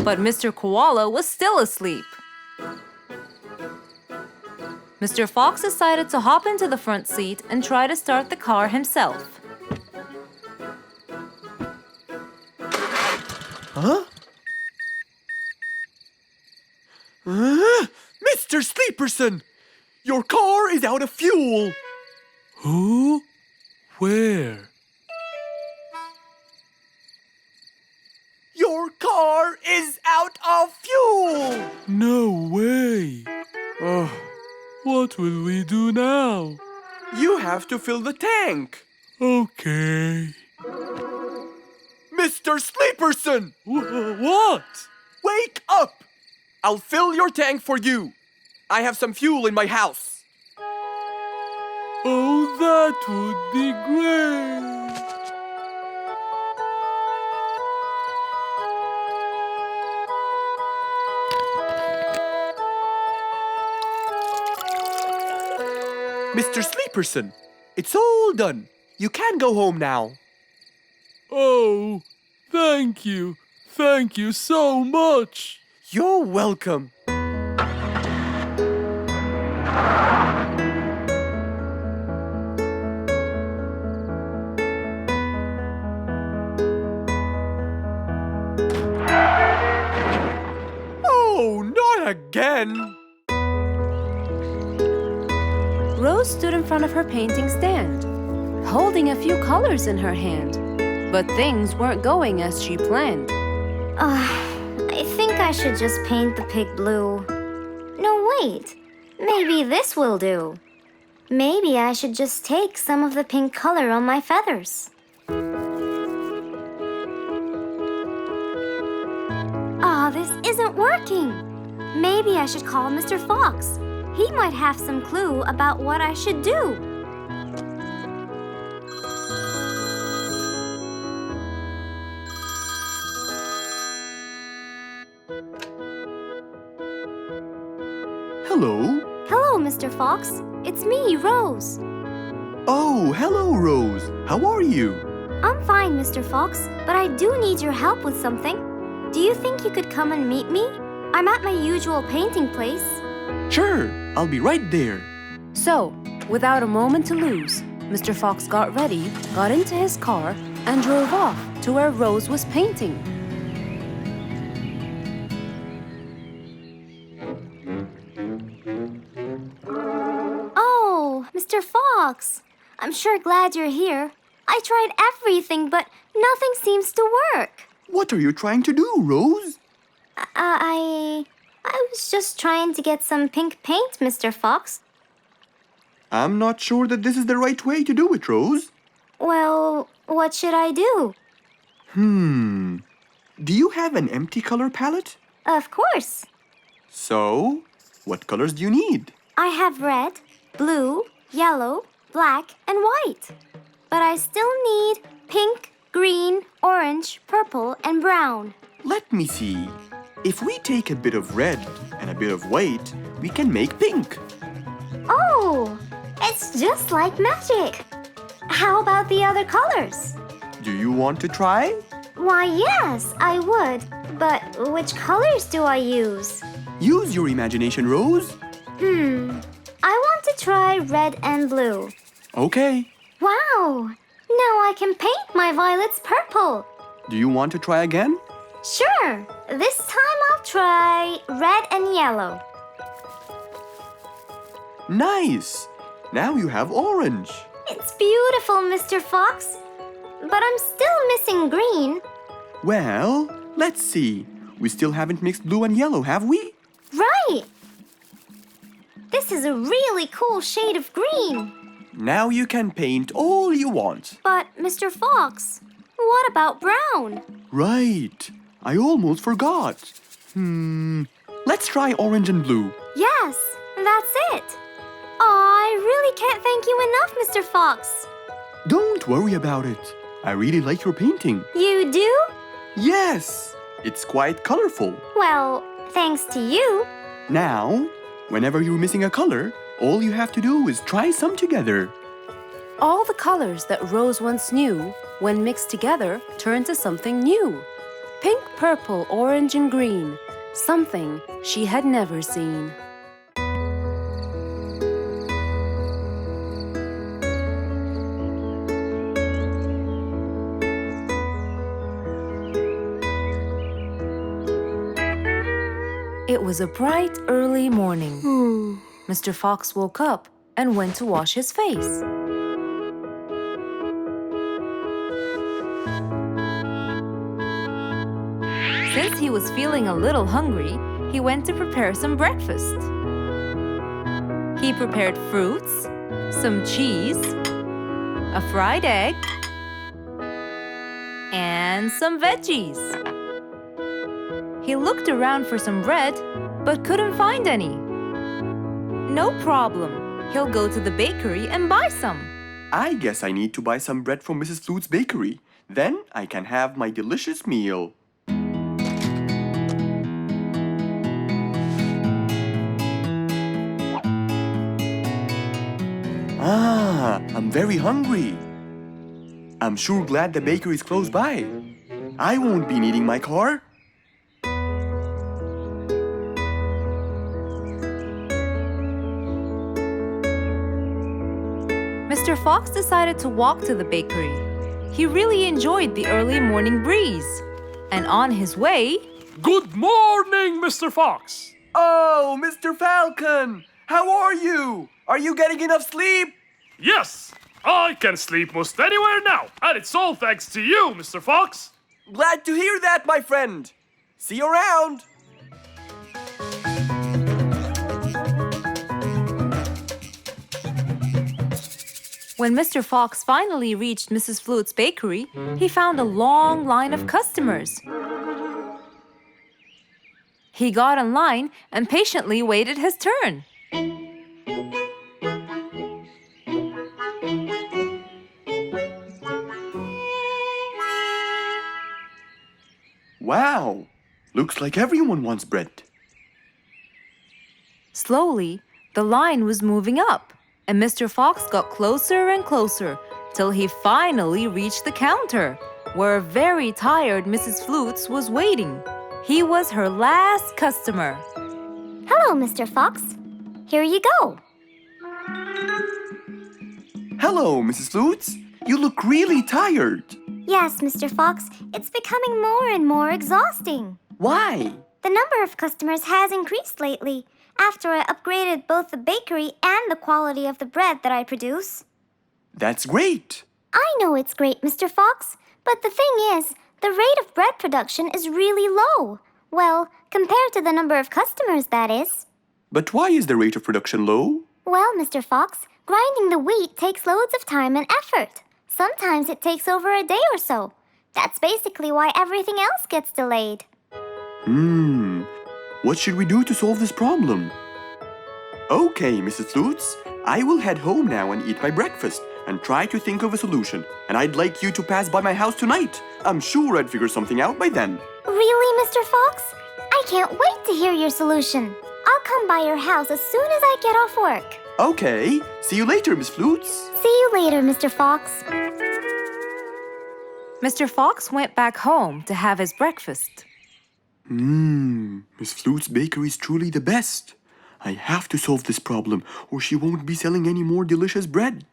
But Mr. Koala was still asleep. Mr. Fox decided to hop into the front seat and try to start the car himself. Huh? Mr. Sleeperson! Your car is out of fuel! Who? Where? Your car is out of fuel! No way! Oh, What will we do now? you have to fill the tank! Okay. Mr. Sleeperson! What? Wake up! I'll fill your tank for you. I have some fuel in my house. Oh, that would be great. Mr. Sleeperson, it's all done. You can go home now. Oh, thank you. Thank you so much. You're welcome. Oh, not again! Rose stood in front of her painting stand, holding a few colors in her hand. But things weren't going as she planned. I think I should just paint the pig blue. No, wait. Maybe this will do. Maybe I should just take some of the pink color on my feathers. This isn't working. Maybe I should call Mr. Fox. He might have some clue about what I should do. Hello? Hello, Mr. Fox. It's me, Rose. Oh, hello, Rose. How are you? I'm fine, Mr. Fox, but I do need your help with something. Do you think you could come and meet me? I'm at my usual painting place. Sure, I'll be right there. So, without a moment to lose, Mr. Fox got ready, got into his car, and drove off to where Rose was painting. Oh, Mr. Fox. I'm sure glad you're here. I tried everything, but nothing seems to work. What are you trying to do, Rose? I was just trying to get some pink paint, Mr. Fox. I'm not sure that this is the right way to do it, Rose. Well, what should I do? Do you have an empty color palette? Of course. So, what colors do you need? I have red, blue, yellow, black, and white. But I still need pink, green, orange, purple, and brown. Let me see. If we take a bit of red and a bit of white, we can make pink. Oh, it's just like magic. How about the other colors? Do you want to try? Why, yes, I would. But which colors do I use? Use your imagination, Rose. I want to try red and blue. Okay. Wow! Now I can paint my violets purple. Do you want to try again? Sure. This time I'll try red and yellow. Nice. Now you have orange. It's beautiful, Mr. Fox. But I'm still missing green. Well, let's see. We still haven't mixed blue and yellow, have we? Right! This is a really cool shade of green. Now you can paint all you want. But, Mr. Fox, what about brown? Right. I almost forgot. Let's try orange and blue. Yes, that's it. I really can't thank you enough, Mr. Fox. Don't worry about it. I really like your painting. You do? Yes, it's quite colorful. Well, thanks to you. Now, whenever you're missing a color, all you have to do is try some together. All the colors that Rose once knew, when mixed together, turned to something new. pink, purple, orange, and green, something she had never seen. It was a bright, early morning. Mr. Fox woke up and went to wash his face. Since he was feeling a little hungry, he went to prepare some breakfast. He prepared fruits, some cheese, a fried egg, and some veggies. He looked around for some bread, but couldn't find any. No problem. He'll go to the bakery and buy some. I guess I need to buy some bread from Mrs. Flute's bakery. Then I can have my delicious meal. I'm very hungry. I'm sure glad the bakery is close by. I won't be needing my car. Mr. Fox decided to walk to the bakery. He really enjoyed the early morning breeze. And on his way... Good morning, Mr. Fox! Oh, Mr. Falcon! How are you? Are you getting enough sleep? Yes, I can sleep most anywhere now, and it's all thanks to you, Mr. Fox. Glad to hear that, my friend. See you around. When Mr. Fox finally reached Mrs. Flute's bakery, he found a long line of customers. He got in line and patiently waited his turn. Wow, looks like everyone wants bread. Slowly, the line was moving up, and Mr. Fox got closer and closer till he finally reached the counter, where a very tired Mrs. Flutes was waiting. He was her last customer. Hello, Mr. Fox. Here you go. Hello, Mrs. Flutes. You look really tired. Yes, Mr. Fox, it's becoming more and more exhausting. Why? The number of customers has increased lately after I upgraded both the bakery and the quality of the bread that I produce. That's great. I know it's great, Mr. Fox, but the thing is, the rate of bread production is really low. Well, compared to the number of customers, that is. But why is the rate of production low? Well, Mr. Fox, grinding the wheat takes loads of time and effort. Sometimes it takes over a day or so. That's basically why everything else gets delayed. What should we do to solve this problem? Okay, Mrs. Flutes, I will head home now and eat my breakfast and try to think of a solution. And I'd like you to pass by my house tonight. I'm sure I'd figure something out by then. Really, Mr. Fox? I can't wait to hear your solution. I'll come by your house as soon as I get off work. Okay, see you later, Miss Flutes. See you later, Mr. Fox. Mr. Fox went back home to have his breakfast. Miss Flute's bakery is truly the best. I have to solve this problem or she won't be selling any more delicious bread.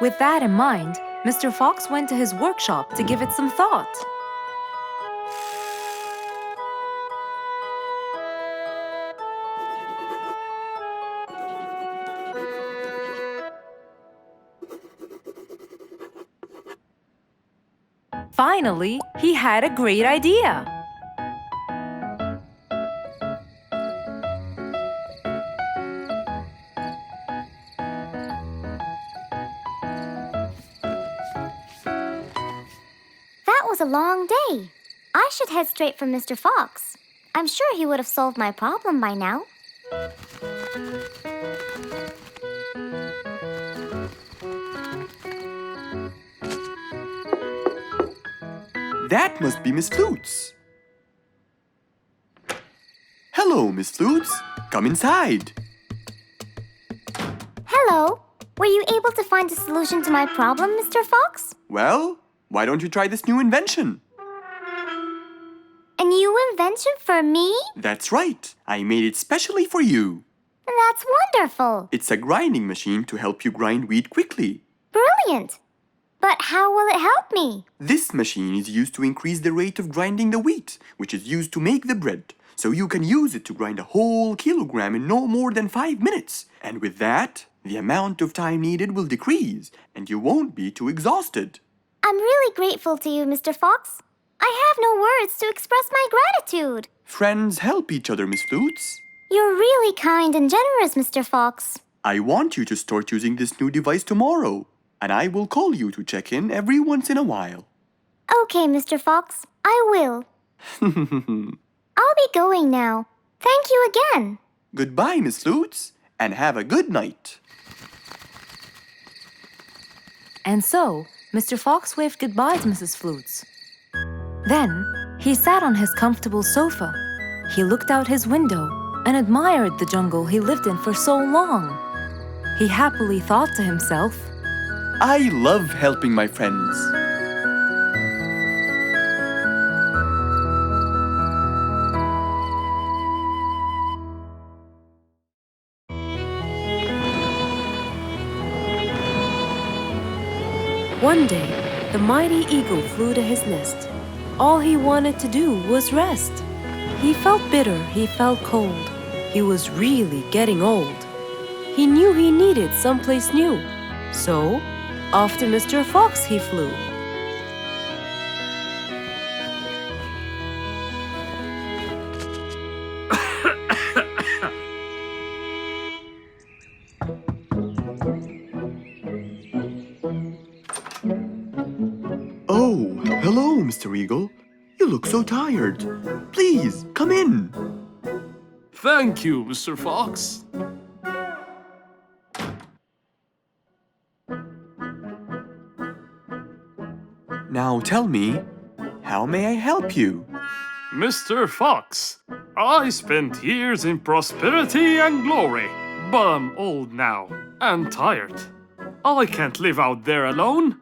With that in mind, Mr. Fox went to his workshop to give it some thought. Finally, he had a great idea. That was a long day. I should head straight for Mr. Fox. I'm sure he would have solved my problem by now. That must be Miss Flutes. Hello, Miss Flutes. Come inside. Hello. Were you able to find a solution to my problem, Mr. Fox? Well, why don't you try this new invention? A new invention for me? That's right. I made it specially for you. That's wonderful. It's a grinding machine to help you grind wheat quickly. Brilliant. But how will it help me? This machine is used to increase the rate of grinding the wheat, which is used to make the bread. So you can use it to grind a whole kilogram in no more than 5 minutes. And with that, the amount of time needed will decrease, and you won't be too exhausted. I'm really grateful to you, Mr. Fox. I have no words to express my gratitude. Friends help each other, Miss Flutes. You're really kind and generous, Mr. Fox. I want you to start using this new device tomorrow, and I will call you to check in every once in a while. Okay, Mr. Fox, I will. I'll be going now. Thank you again. Goodbye, Miss Flutes, and have a good night. And so, Mr. Fox waved goodbye to Mrs. Flutes. Then, he sat on his comfortable sofa. He looked out his window and admired the jungle he lived in for so long. He happily thought to himself, I love helping my friends. One day, the mighty eagle flew to his nest. All he wanted to do was rest. He felt bitter, he felt cold. He was really getting old. He knew he needed someplace new. So, off to Mr. Fox he flew. Oh, hello, Mr. Eagle. You look so tired. Please, come in. Thank you, Mr. Fox. Now tell me, how may I help you? Mr. Fox, I spent years in prosperity and glory, but I'm old now and tired. I can't live out there alone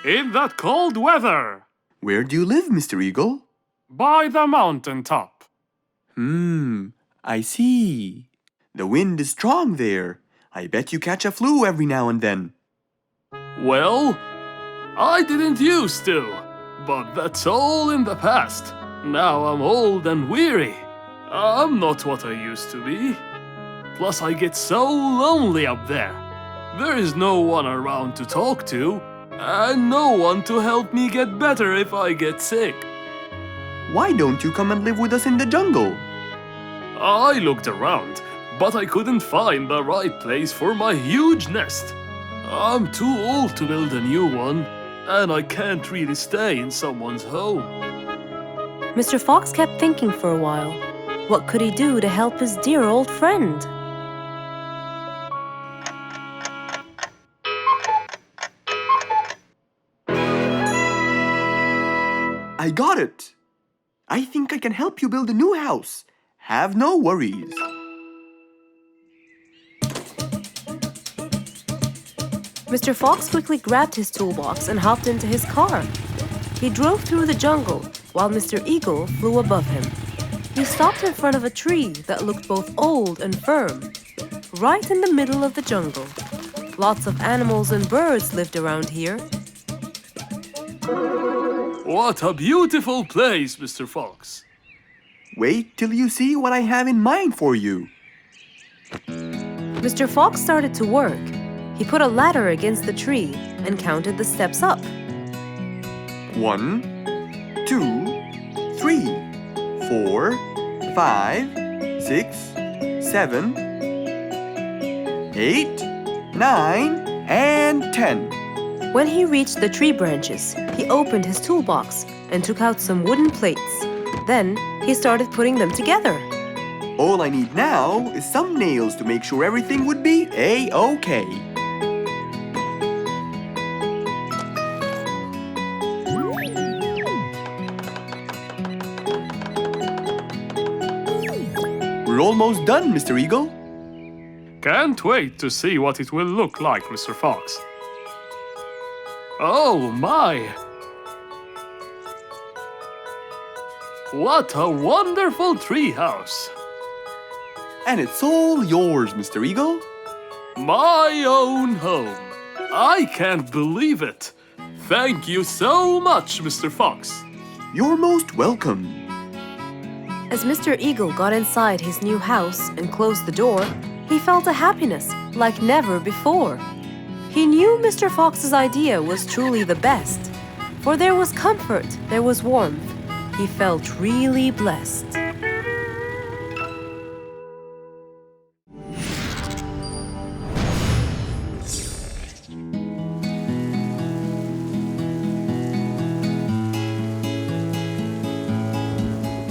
in that cold weather. Where do you live, Mr. Eagle? By the mountain top. I see. The wind is strong there. I bet you catch a flu every now and then. Well, I didn't used to, but that's all in the past. Now I'm old and weary. I'm not what I used to be. Plus I get so lonely up there. There is no one around to talk to, and no one to help me get better if I get sick. Why don't you come and live with us in the jungle? I looked around, but I couldn't find the right place for my huge nest. I'm too old to build a new one, and I can't really stay in someone's home. Mr. Fox kept thinking for a while. What could he do to help his dear old friend? I got it. I think I can help you build a new house. Have no worries. Mr. Fox quickly grabbed his toolbox and hopped into his car. He drove through the jungle while Mr. Eagle flew above him. He stopped in front of a tree that looked both old and firm, right in the middle of the jungle. Lots of animals and birds lived around here. What a beautiful place, Mr. Fox. Wait till you see what I have in mind for you. Mr. Fox started to work. He put a ladder against the tree and counted the steps up. 1, 2, 3, 4, 5, 6, 7, 8, 9, and 10. When he reached the tree branches, he opened his toolbox and took out some wooden plates. Then he started putting them together. All I need now is some nails to make sure everything would be A-OK. We're almost done, Mr. Eagle. Can't wait to see what it will look like, Mr. Fox. Oh my! What a wonderful treehouse! And it's all yours, Mr. Eagle. My own home. I can't believe it. Thank you so much, Mr. Fox. You're most welcome. As Mr. Eagle got inside his new house and closed the door, he felt a happiness like never before. He knew Mr. Fox's idea was truly the best, for there was comfort, there was warmth. He felt really blessed.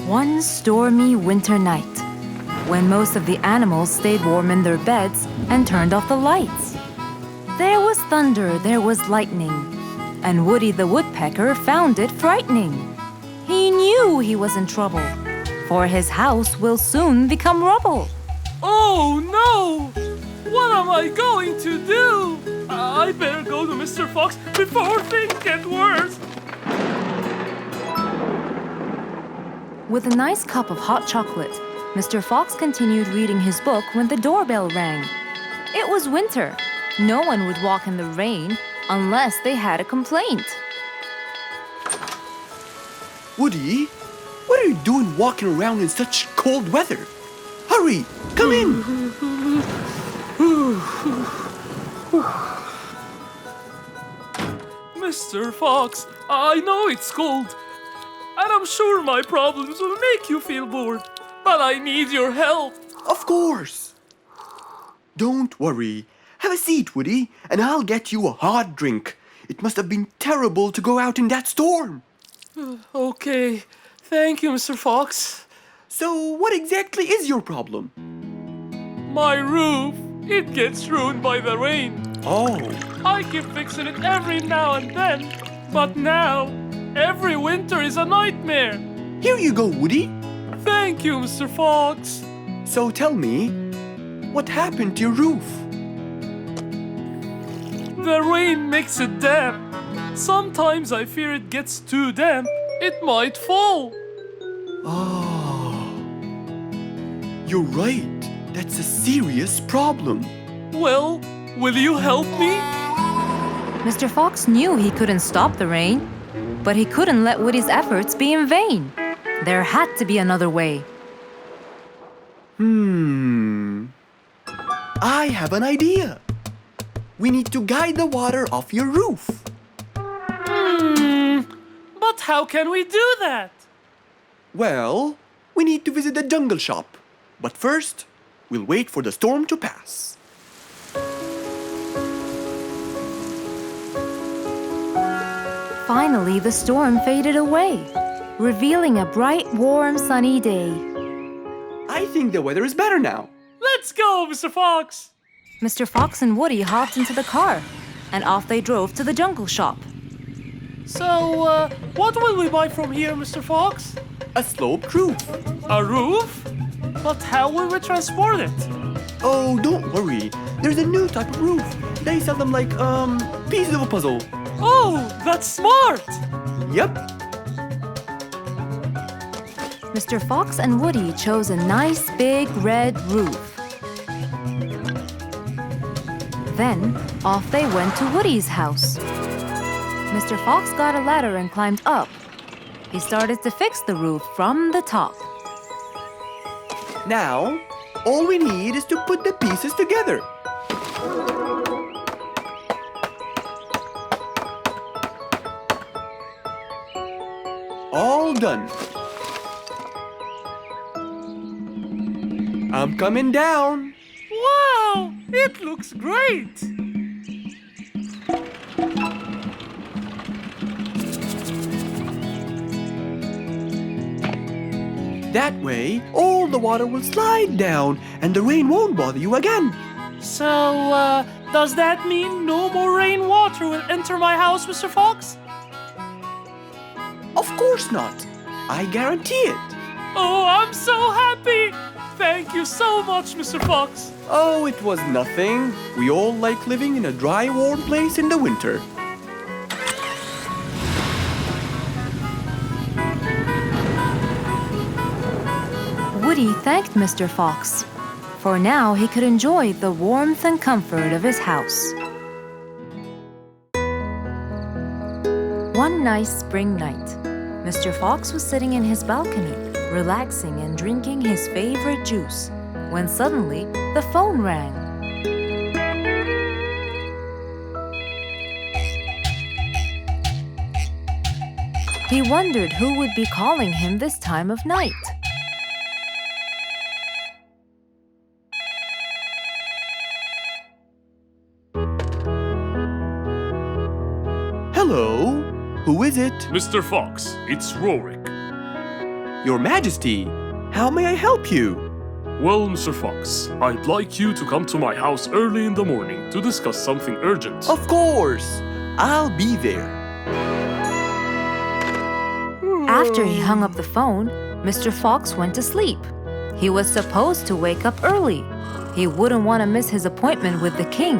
One stormy winter night, when most of the animals stayed warm in their beds and turned off the lights. There was thunder, there was lightning, and Woody the Woodpecker found it frightening. He knew he was in trouble, for his house will soon become rubble. Oh no! What am I going to do? I better go to Mr. Fox before things get worse. With a nice cup of hot chocolate, Mr. Fox continued reading his book when the doorbell rang. It was winter. No one would walk in the rain unless they had a complaint. Woody, what are you doing walking around in such cold weather? Hurry, come in. Mr. Fox, I know it's cold, and I'm sure my problems will make you feel bored, but I need your help. Of course. Don't worry. Have a seat, Woody, and I'll get you a hot drink. It must have been terrible to go out in that storm. Okay, thank you, Mr. Fox. So, what exactly is your problem? My roof, it gets ruined by the rain. Oh, I keep fixing it every now and then, but now, every winter is a nightmare. here you go, Woody. Thank you, Mr. Fox. So tell me, what happened to your roof? The rain makes it damp. Sometimes I fear it gets too damp. It might fall. Oh, you're right. That's a serious problem. Well, will you help me? Mr. Fox knew he couldn't stop the rain, but he couldn't let Woody's efforts be in vain. There had to be another way. I have an idea. We need to guide the water off your roof. But how can we do that? Well, we need to visit the jungle shop. But first, we'll wait for the storm to pass. Finally, the storm faded away, revealing a bright, warm, sunny day. I think the weather is better now. Let's go, Mr. Fox. Mr. Fox and Woody hopped into the car, and off they drove to the jungle shop. So, what will we buy from here, Mr. Fox? A sloped roof. A roof? But how will we transport it? Oh, don't worry. There's a new type of roof. They sell them like, pieces of a puzzle. Oh, that's smart! Yep. Mr. Fox and Woody chose a nice big red roof. Then, off they went to Woody's house. Mr. Fox got a ladder and climbed up. He started to fix the roof from the top. Now, all we need is to put the pieces together. All done. I'm coming down. Wow, it looks great! That way, all the water will slide down and the rain won't bother you again. So, does that mean no more rainwater will enter my house, Mr. Fox? Of course not. I guarantee it. Oh, I'm so happy! Thank you so much, Mr. Fox. Oh, it was nothing. We all like living in a dry, warm place in the winter. Woody thanked Mr. Fox, for now he could enjoy the warmth and comfort of his house. One nice spring night, Mr. Fox was sitting in his balcony, relaxing and drinking his favorite juice, when suddenly the phone rang. He wondered who would be calling him this time of night. Hello? Who is it? Mr. Fox, it's Rorik. Your Majesty, how may I help you? Well, Mr. Fox, I'd like you to come to my house early in the morning to discuss something urgent. Of course! I'll be there. After he hung up the phone, Mr. Fox went to sleep. He was supposed to wake up early. He wouldn't want to miss his appointment with the king.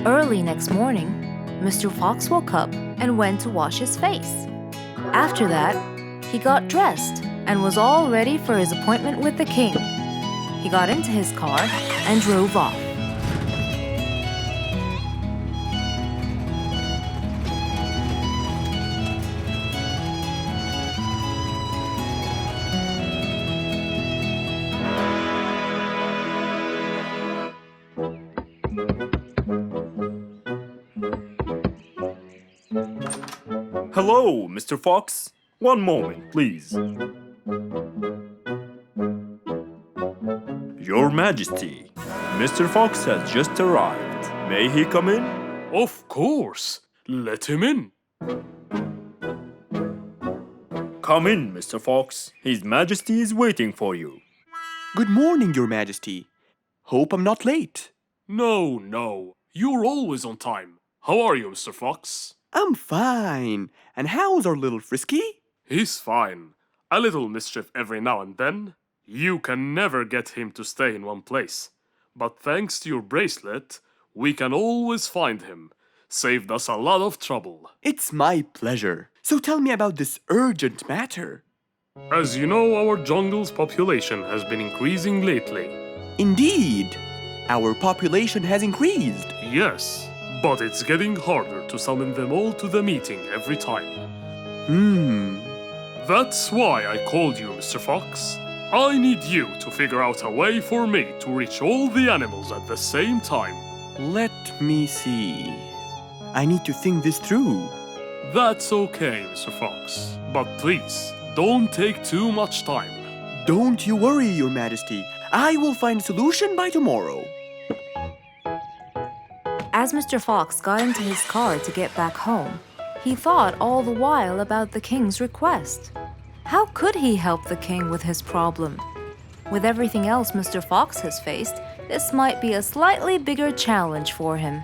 Early next morning, Mr. Fox woke up and went to wash his face. After that, he got dressed and was all ready for his appointment with the king. He got into his car and drove off. Hello, Mr. Fox. One moment, please. Your Majesty, Mr. Fox has just arrived. May he come in? Of course. Let him in. Come in, Mr. Fox. His Majesty is waiting for you. Good morning, Your Majesty. Hope I'm not late. No. You're always on time. How are you, Mr. Fox? I'm fine. And how's our little Frisky? He's fine. A little mischief every now and then. You can never get him to stay in one place. But thanks to your bracelet, we can always find him. Saved us a lot of trouble. It's my pleasure. So tell me about this urgent matter. As you know, our jungle's population has been increasing lately. Indeed, our population has increased. Yes, but it's getting harder to summon them all to the meeting every time. That's why I called you, Mr. Fox. I need you to figure out a way for me to reach all the animals at the same time. Let me see. I need to think this through. That's okay, Mr. Fox. But please, don't take too much time. Don't you worry, Your Majesty. I will find a solution by tomorrow. As Mr. Fox got into his car to get back home, he thought all the while about the king's request. How could he help the king with his problem? With everything else Mr. Fox has faced, this might be a slightly bigger challenge for him.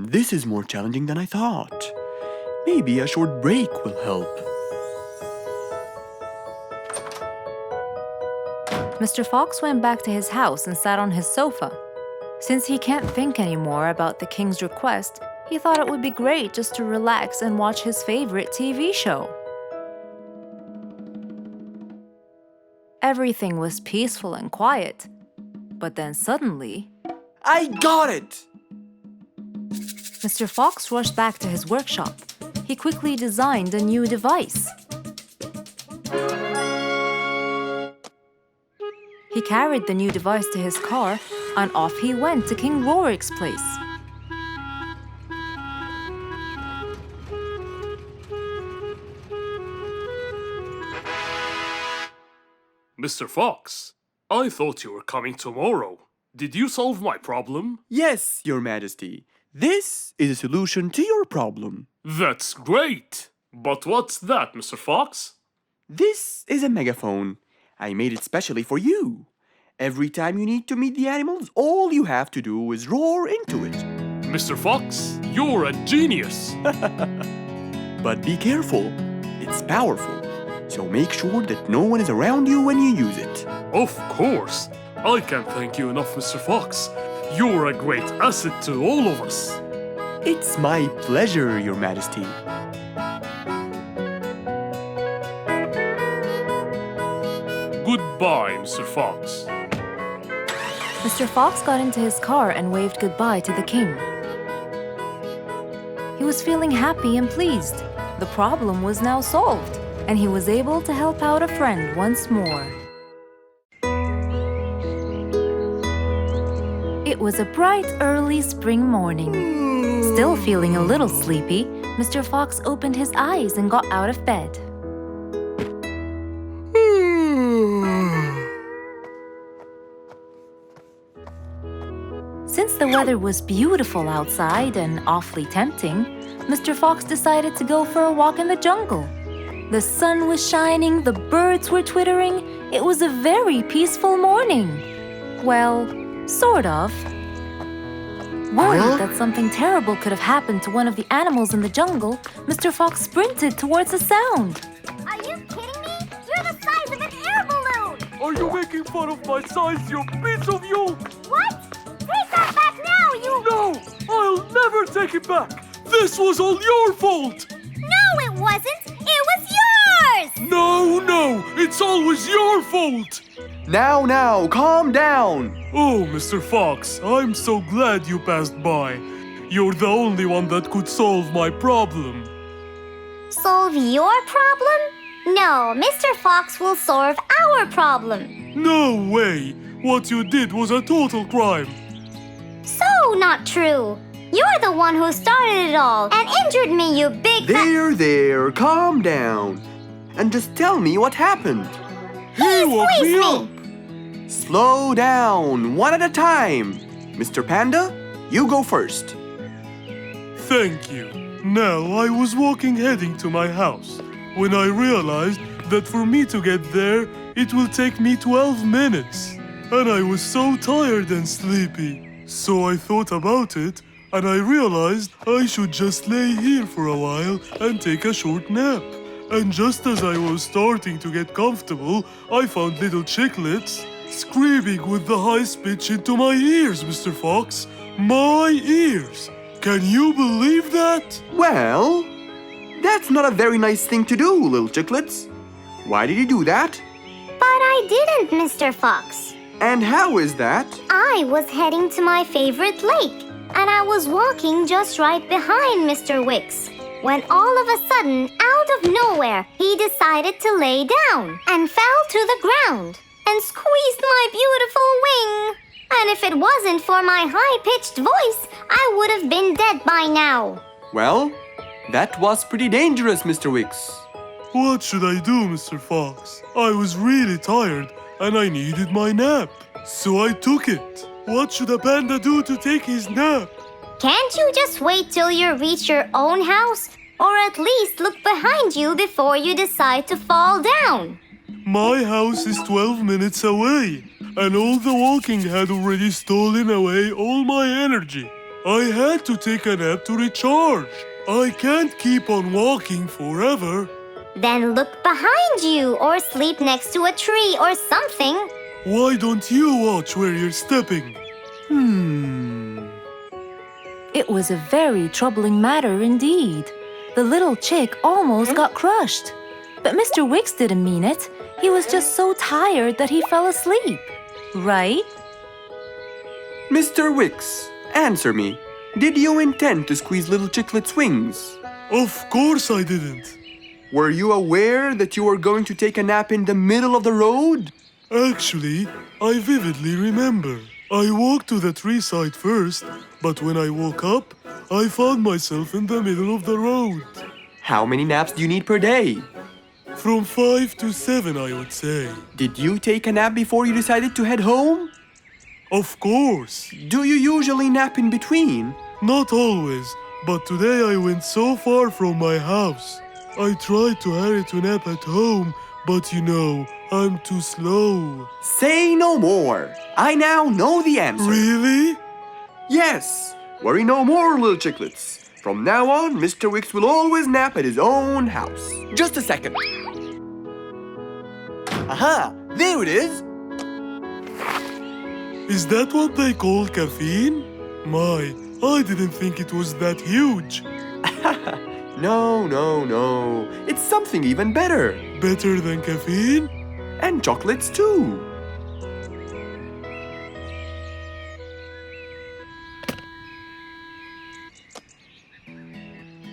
This is more challenging than I thought. Maybe a short break will help. Mr. Fox went back to his house and sat on his sofa. Since he can't think anymore about the king's request, he thought it would be great just to relax and watch his favorite TV show. Everything was peaceful and quiet, but then suddenly... I got it! Mr. Fox rushed back to his workshop. He quickly designed a new device. He carried the new device to his car, and off he went to King Rorik's place. Mr. Fox, I thought you were coming tomorrow. Did you solve my problem? Yes, Your Majesty. This is a solution to your problem. That's great! But what's that, Mr. Fox? This is a megaphone. I made it specially for you. Every time you need to meet the animals, all you have to do is roar into it. Mr. Fox, you're a genius! But be careful. It's powerful. So make sure that no one is around you when you use it. Of course! I can't thank you enough, Mr. Fox. You're a great asset to all of us. It's my pleasure, Your Majesty. Goodbye, Mr. Fox. Mr. Fox got into his car and waved goodbye to the king. He was feeling happy and pleased. The problem was now solved, and he was able to help out a friend once more. It was a bright, early spring morning. Still feeling a little sleepy, Mr. Fox opened his eyes and got out of bed. Since the weather was beautiful outside and awfully tempting, Mr. Fox decided to go for a walk in the jungle. The sun was shining, the birds were twittering. It was a very peaceful morning. Well, sort of. Worried that something terrible could have happened to one of the animals in the jungle, Mr. Fox sprinted towards the sound. Are you kidding me? You're the size of an air balloon! Are you making fun of my size, you piece of you? What? Take that back now, you... No! I'll never take it back! This was all your fault! No, it wasn't! It was yours! No! It's always your fault! Now, calm down. Oh, Mr. Fox, I'm so glad you passed by. You're the only one that could solve my problem. Solve your problem? No, Mr. Fox will solve our problem. No way! What you did was a total crime. So not true. You're the one who started it all and injured me, you big There, calm down. And just tell me what happened. He woke me squeezed up! Slow down, one at a time. Mr. Panda, you go first. Thank you. Now, I was walking heading to my house when I realized that for me to get there, it will take me 12 minutes. And I was so tired and sleepy. So I thought about it, and I realized I should just lay here for a while and take a short nap. And just as I was starting to get comfortable, I found little chicklets screaming with the highest pitch into my ears, Mr. Fox. My ears! Can you believe that? Well, that's not a very nice thing to do, little chicklets. Why did you do that? But I didn't, Mr. Fox. And how is that? I was heading to my favorite lake, and I was walking just right behind Mr. Wicks, when all of a sudden, out of nowhere, he decided to lay down and fell to the ground and squeezed my beautiful wing. And if it wasn't for my high-pitched voice, I would have been dead by now. Well, that was pretty dangerous, Mr. Wicks. What should I do, Mr. Fox? I was really tired and I needed my nap. So I took it. What should a panda do to take his nap? Can't you just wait till you reach your own house? Or at least look behind you before you decide to fall down? My house is 12 minutes away, and all the walking had already stolen away all my energy. I had to take a nap to recharge. I can't keep on walking forever. Then look behind you or sleep next to a tree or something. Why don't you watch where you're stepping? It was a very troubling matter indeed. The little chick almost got crushed. But Mr. Wicks didn't mean it. He was just so tired that he fell asleep. Right? Mr. Wicks, answer me. Did you intend to squeeze little Chicklet's wings? Of course I didn't. Were you aware that you were going to take a nap in the middle of the road? Actually, I vividly remember. I walked to the tree side first, but when I woke up, I found myself in the middle of the road. How many naps do you need per day? From 5 to 7, I would say. Did you take a nap before you decided to head home? Of course. Do you usually nap in between? Not always, but today I went so far from my house. I tried to hurry to nap at home, but you know, I'm too slow. Say no more. I now know the answer. Really? Yes. Worry no more, little Chicklets. From now on, Mr. Wicks will always nap at his own house. Just a second. Aha! There it is! Is that what they call caffeine? My, I didn't think it was that huge. No. It's something even better. Better than caffeine? And chocolates too.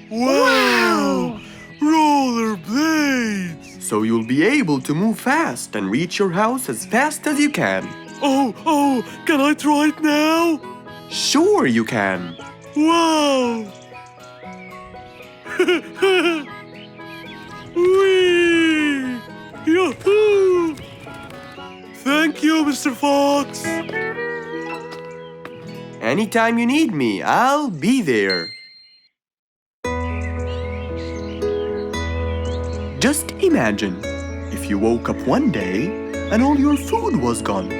Wow! Rollerblades! So you'll be able to move fast and reach your house as fast as you can. Oh, can I try it now? Sure you can. Wow! Whee! Yahoo! Thank you, Mr. Fox. Anytime you need me, I'll be there. Just imagine if you woke up one day and all your food was gone.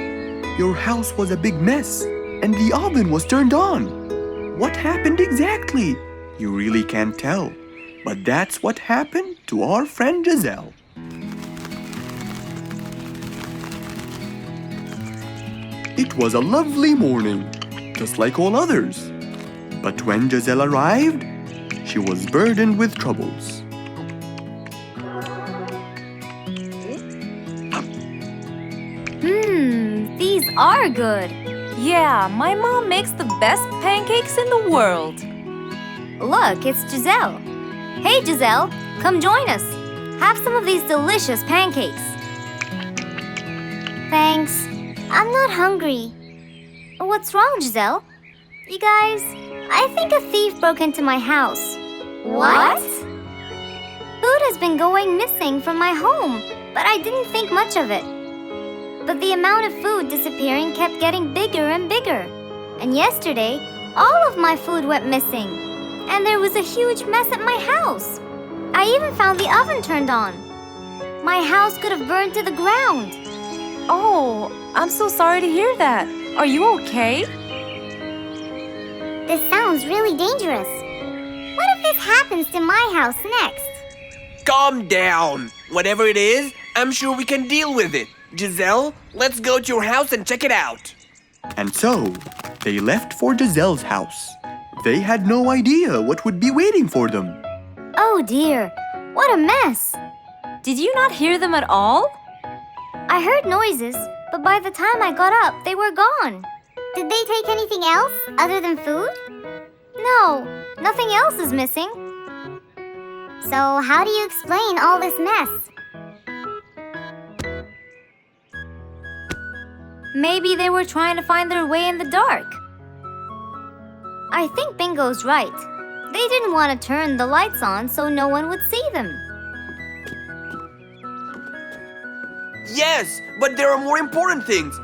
Your house was a big mess and the oven was turned on. What happened exactly? You really can't tell. But that's what happened to our friend Giselle. It was a lovely morning, just like all others. But when Giselle arrived, she was burdened with troubles. These are good. Yeah, my mom makes the best pancakes in the world. Look, it's Giselle. Hey, Giselle, come join us. Have some of these delicious pancakes. Thanks. I'm not hungry. What's wrong, Giselle? You guys, I think a thief broke into my house. What? Food has been going missing from my home, but I didn't think much of it. But the amount of food disappearing kept getting bigger and bigger. And yesterday, all of my food went missing. And there was a huge mess at my house. I even found the oven turned on. My house could have burned to the ground. Oh, I'm so sorry to hear that. Are you okay? This sounds really dangerous. What if this happens to my house next? Calm down. Whatever it is, I'm sure we can deal with it. Giselle, let's go to your house and check it out. And so, they left for Giselle's house. They had no idea what would be waiting for them. Oh dear, what a mess. Did you not hear them at all? I heard noises, but by the time I got up, they were gone. Did they take anything else other than food? No, nothing else is missing. So how do you explain all this mess? Maybe they were trying to find their way in the dark. I think Bingo's right. They didn't want to turn the lights on so no one would see them. Yes, but there are more important things.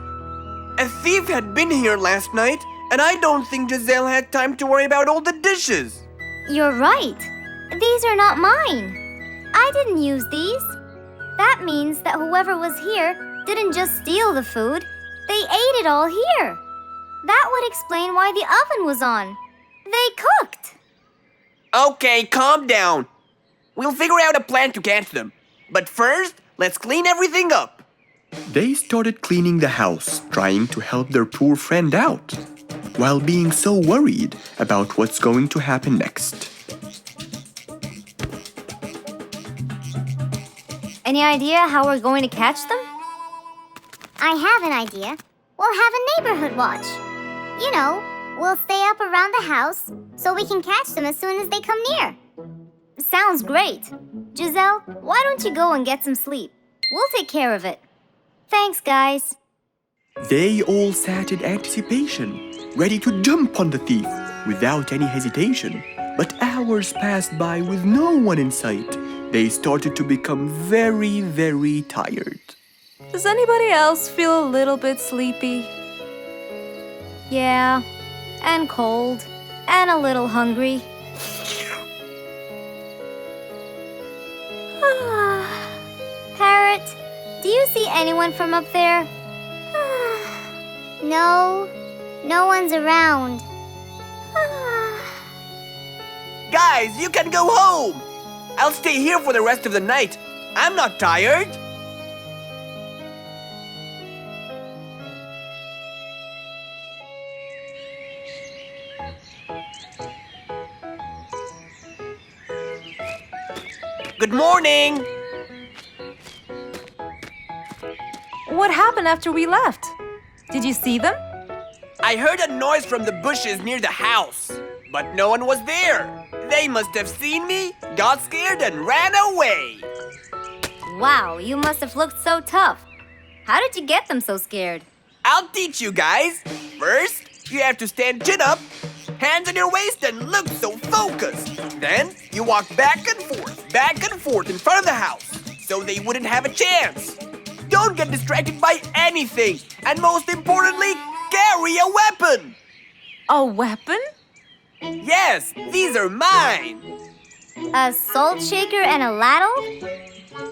A thief had been here last night, and I don't think Giselle had time to worry about all the dishes. You're right. These are not mine. I didn't use these. That means that whoever was here didn't just steal the food. They ate it all here. That would explain why the oven was on. They cooked. Okay, calm down. We'll figure out a plan to catch them. But first, let's clean everything up. They started cleaning the house, trying to help their poor friend out, while being so worried about what's going to happen next. Any idea how we're going to catch them? I have an idea. We'll have a neighborhood watch. You know, We'll stay up around the house so we can catch them as soon as they come near. Sounds great. Giselle, why don't you go and get some sleep? We'll take care of it. Thanks, guys. They all sat in anticipation, ready to jump on the thief without any hesitation. But hours passed by with no one in sight. They started to become very, very tired. Does anybody else feel a little bit sleepy? Yeah, and cold, and a little hungry. Parrot, do you see anyone from up there? No, no one's around. Guys, you can go home. I'll stay here for the rest of the night. I'm not tired. Good morning. What happened after we left? Did you see them? I heard a noise from the bushes near the house, but no one was there. They must have seen me, got scared, and ran away. Wow, you must have looked so tough. How did you get them so scared? I'll teach you guys. First, you have to stand chin up, hands on your waist, and look so focused. Then, you walk back and forth in front of the house, so they wouldn't have a chance. Don't get distracted by anything, and most importantly, carry a weapon. A weapon? Yes, these are mine. A salt shaker and a ladle?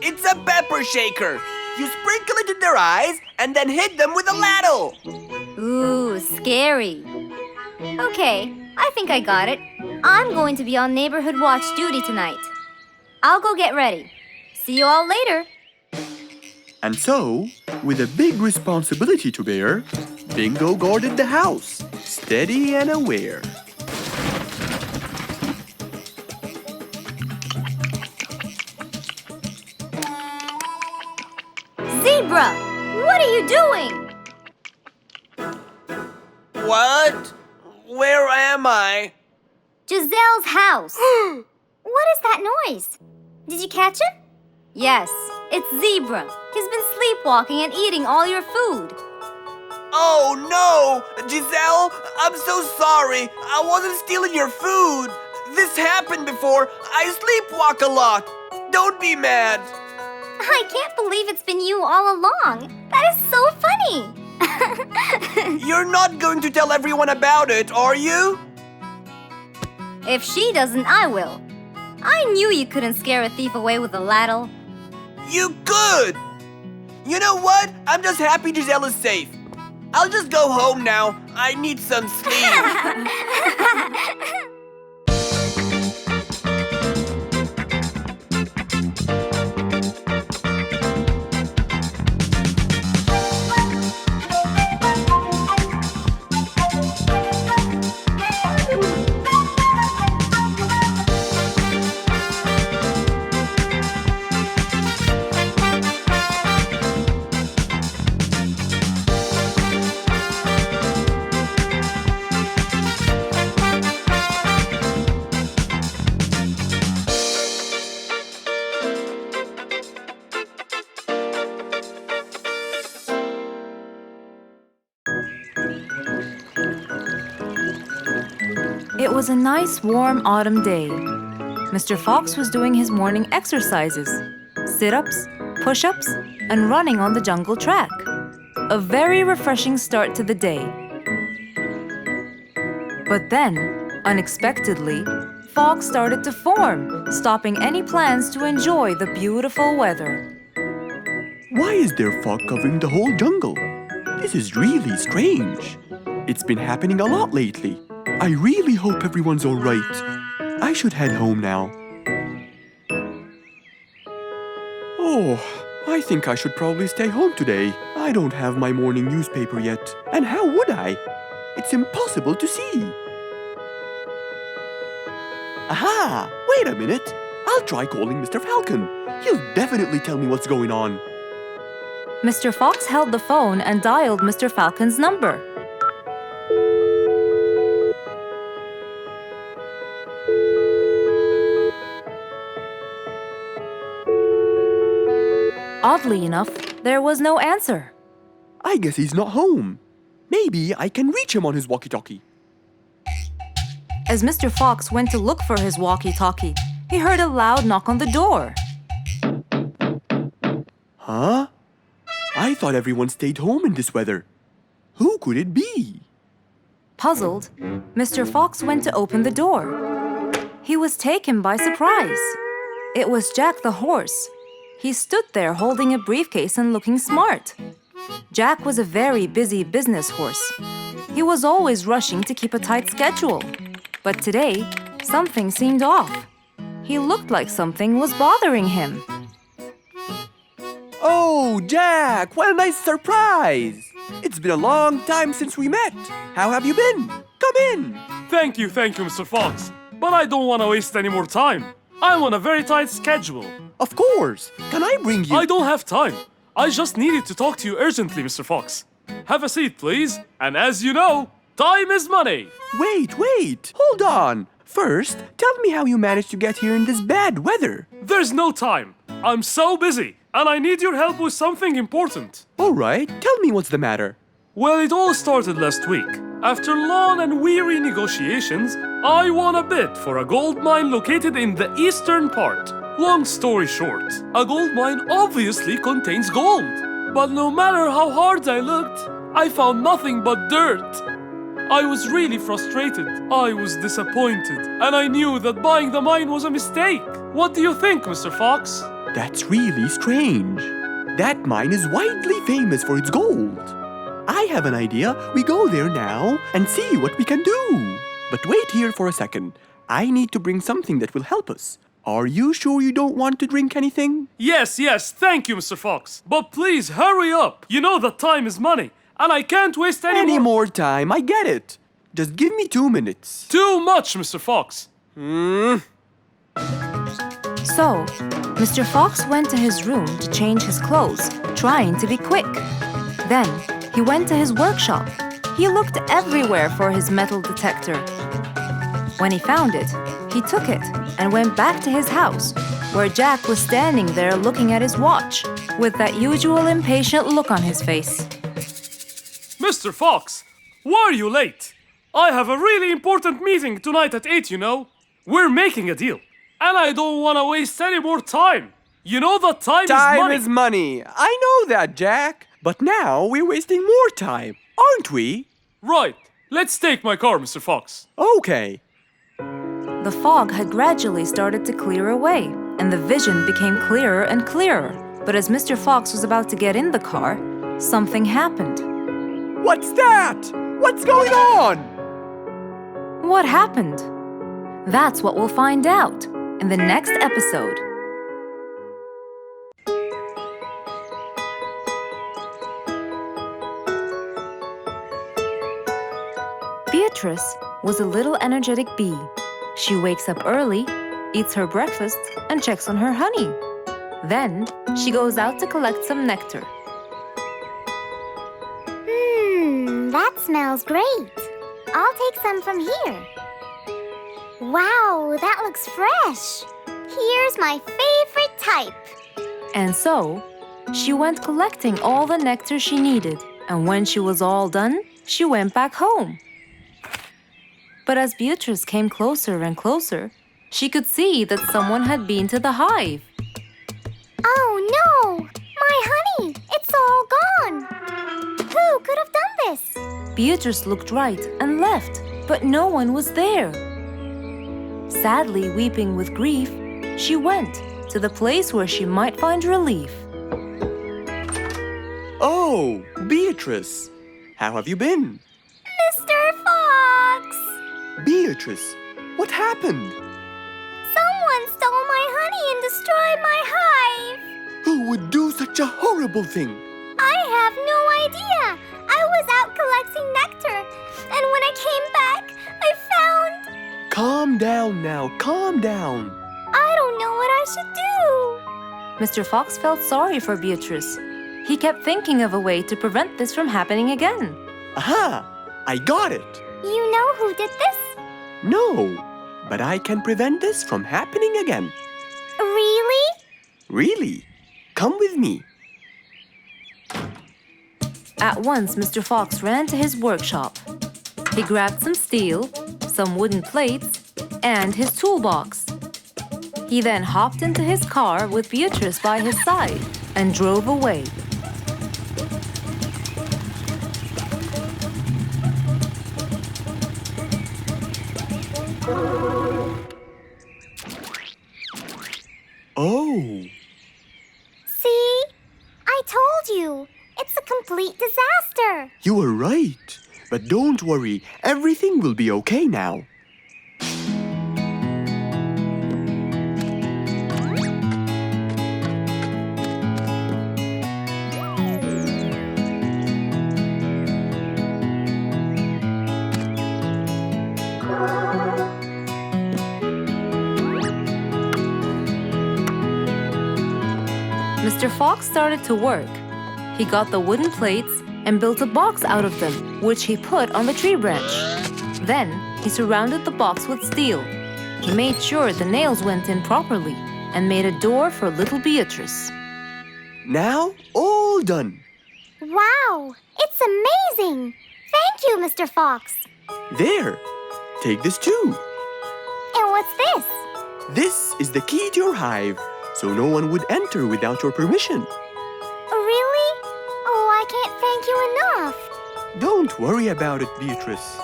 It's a pepper shaker. You sprinkle it in their eyes and then hit them with a ladle. Ooh, scary. Okay, I think I got it. I'm going to be on neighborhood watch duty tonight. I'll go get ready. See you all later. And so, with a big responsibility to bear, Bingo guarded the house, steady and aware. Zebra, what are you doing? What? Where am I? Giselle's house. What is that noise? Did you catch it? Yes, it's Zebra. He's been sleepwalking and eating all your food. Oh no! Giselle, I'm so sorry. I wasn't stealing your food. This happened before. I sleepwalk a lot. Don't be mad. I can't believe it's been you all along. That is so funny. You're not going to tell everyone about it, are you? If she doesn't, I will. I knew you couldn't scare a thief away with a ladle. You could! You know what? I'm just happy Giselle is safe. I'll just go home now. I need some sleep. It was a nice warm autumn day. Mr. Fox was doing his morning exercises, sit-ups, push-ups, and running on the jungle track. A very refreshing start to the day. But then, unexpectedly, fog started to form, stopping any plans to enjoy the beautiful weather. Why is there fog covering the whole jungle? This is really strange. It's been happening a lot lately. I really hope everyone's all right. I should head home now. Oh, I think I should probably stay home today. I don't have my morning newspaper yet. And how would I? It's impossible to see. Aha! Wait a minute. I'll try calling Mr. Falcon. He'll definitely tell me what's going on. Mr. Fox held the phone and dialed Mr. Falcon's number. Oddly enough, there was no answer. I guess he's not home. Maybe I can reach him on his walkie-talkie. As Mr. Fox went to look for his walkie-talkie, he heard a loud knock on the door. Huh? I thought everyone stayed home in this weather. Who could it be? Puzzled, Mr. Fox went to open the door. He was taken by surprise. It was Jack the horse. He stood there holding a briefcase and looking smart. Jack was a very busy business horse. He was always rushing to keep a tight schedule. But today, something seemed off. He looked like something was bothering him. Oh, Jack, what a nice surprise! It's been a long time since we met. How have you been? Come in. Thank you, Mr. Fox. But I don't want to waste any more time. I'm on a very tight schedule. Of course. Can I bring you... I don't have time. I just needed to talk to you urgently, Mr. Fox. Have a seat, please. And as you know, time is money. Wait. Hold on. First, tell me how you managed to get here in this bad weather. There's no time. I'm so busy, and I need your help with something important. All right, tell me what's the matter. Well, it all started last week. After long and weary negotiations, I won a bid for a gold mine located in the eastern part. Long story short, a gold mine obviously contains gold. But no matter how hard I looked, I found nothing but dirt. I was really frustrated. I was disappointed, and I knew that buying the mine was a mistake. What do you think, Mr. Fox? That's really strange. That mine is widely famous for its gold. I have an idea. We go there now and see what we can do. But wait here for a second. I need to bring something that will help us. Are you sure you don't want to drink anything? Yes, thank you, Mr. Fox. But please, hurry up. You know that time is money, and I can't waste any more time. I get it. Just give me 2 minutes. Too much, Mr. Fox. So, Mr. Fox went to his room to change his clothes, trying to be quick. Then, he went to his workshop. He looked everywhere for his metal detector. When he found it, he took it and went back to his house, where Jack was standing there looking at his watch, with that usual impatient look on his face. Mr. Fox, why are you late? I have a really important meeting tonight at 8, you know. We're making a deal, and I don't want to waste any more time. You know that time is money. Time is money. I know that, Jack. But now we're wasting more time, aren't we? Right. Let's take my car, Mr. Fox. Okay. The fog had gradually started to clear away, and the vision became clearer and clearer. But as Mr. Fox was about to get in the car, something happened. What's that? What's going on? What happened? That's what we'll find out in the next episode. Beatrice was a little energetic bee. She wakes up early, eats her breakfast, and checks on her honey. Then, she goes out to collect some nectar. That smells great. I'll take some from here. Wow, that looks fresh. Here's my favorite type. And so, she went collecting all the nectar she needed, and when she was all done, she went back home. But as Beatrice came closer and closer, she could see that someone had been to the hive. Oh no! My honey! It's all gone! Who could have done this? Beatrice looked right and left, but no one was there. Sadly weeping with grief, she went to the place where she might find relief. Oh, Beatrice. How have you been? Mr. Fox! Beatrice, what happened? Someone stole my honey and destroyed my hive. Who would do such a horrible thing? I have no idea. I was out collecting nectar, and when I came back, I found... Calm down now, calm down. I don't know what I should do. Mr. Fox felt sorry for Beatrice. He kept thinking of a way to prevent this from happening again. Aha! I got it. You know who did this? No, but I can prevent this from happening again. Really? Really? Come with me. At once, Mr. Fox ran to his workshop. He grabbed some steel, some wooden plates, and his toolbox. He then hopped into his car with Beatrice by his side and drove away. Oh, See? I told you. It's a complete disaster. you were right. But don't worry, everything will be okay now. Mr. Fox started to work. He got the wooden plates and built a box out of them, which he put on the tree branch. Then he surrounded the box with steel. He made sure the nails went in properly and made a door for little Beatrice. Now, all done. Wow, it's amazing. Thank you, Mr. Fox. There, take this too. And what's this? This is the key to your hive, so no one would enter without your permission. Really? Oh, I can't thank you enough. Don't worry about it, Beatrice.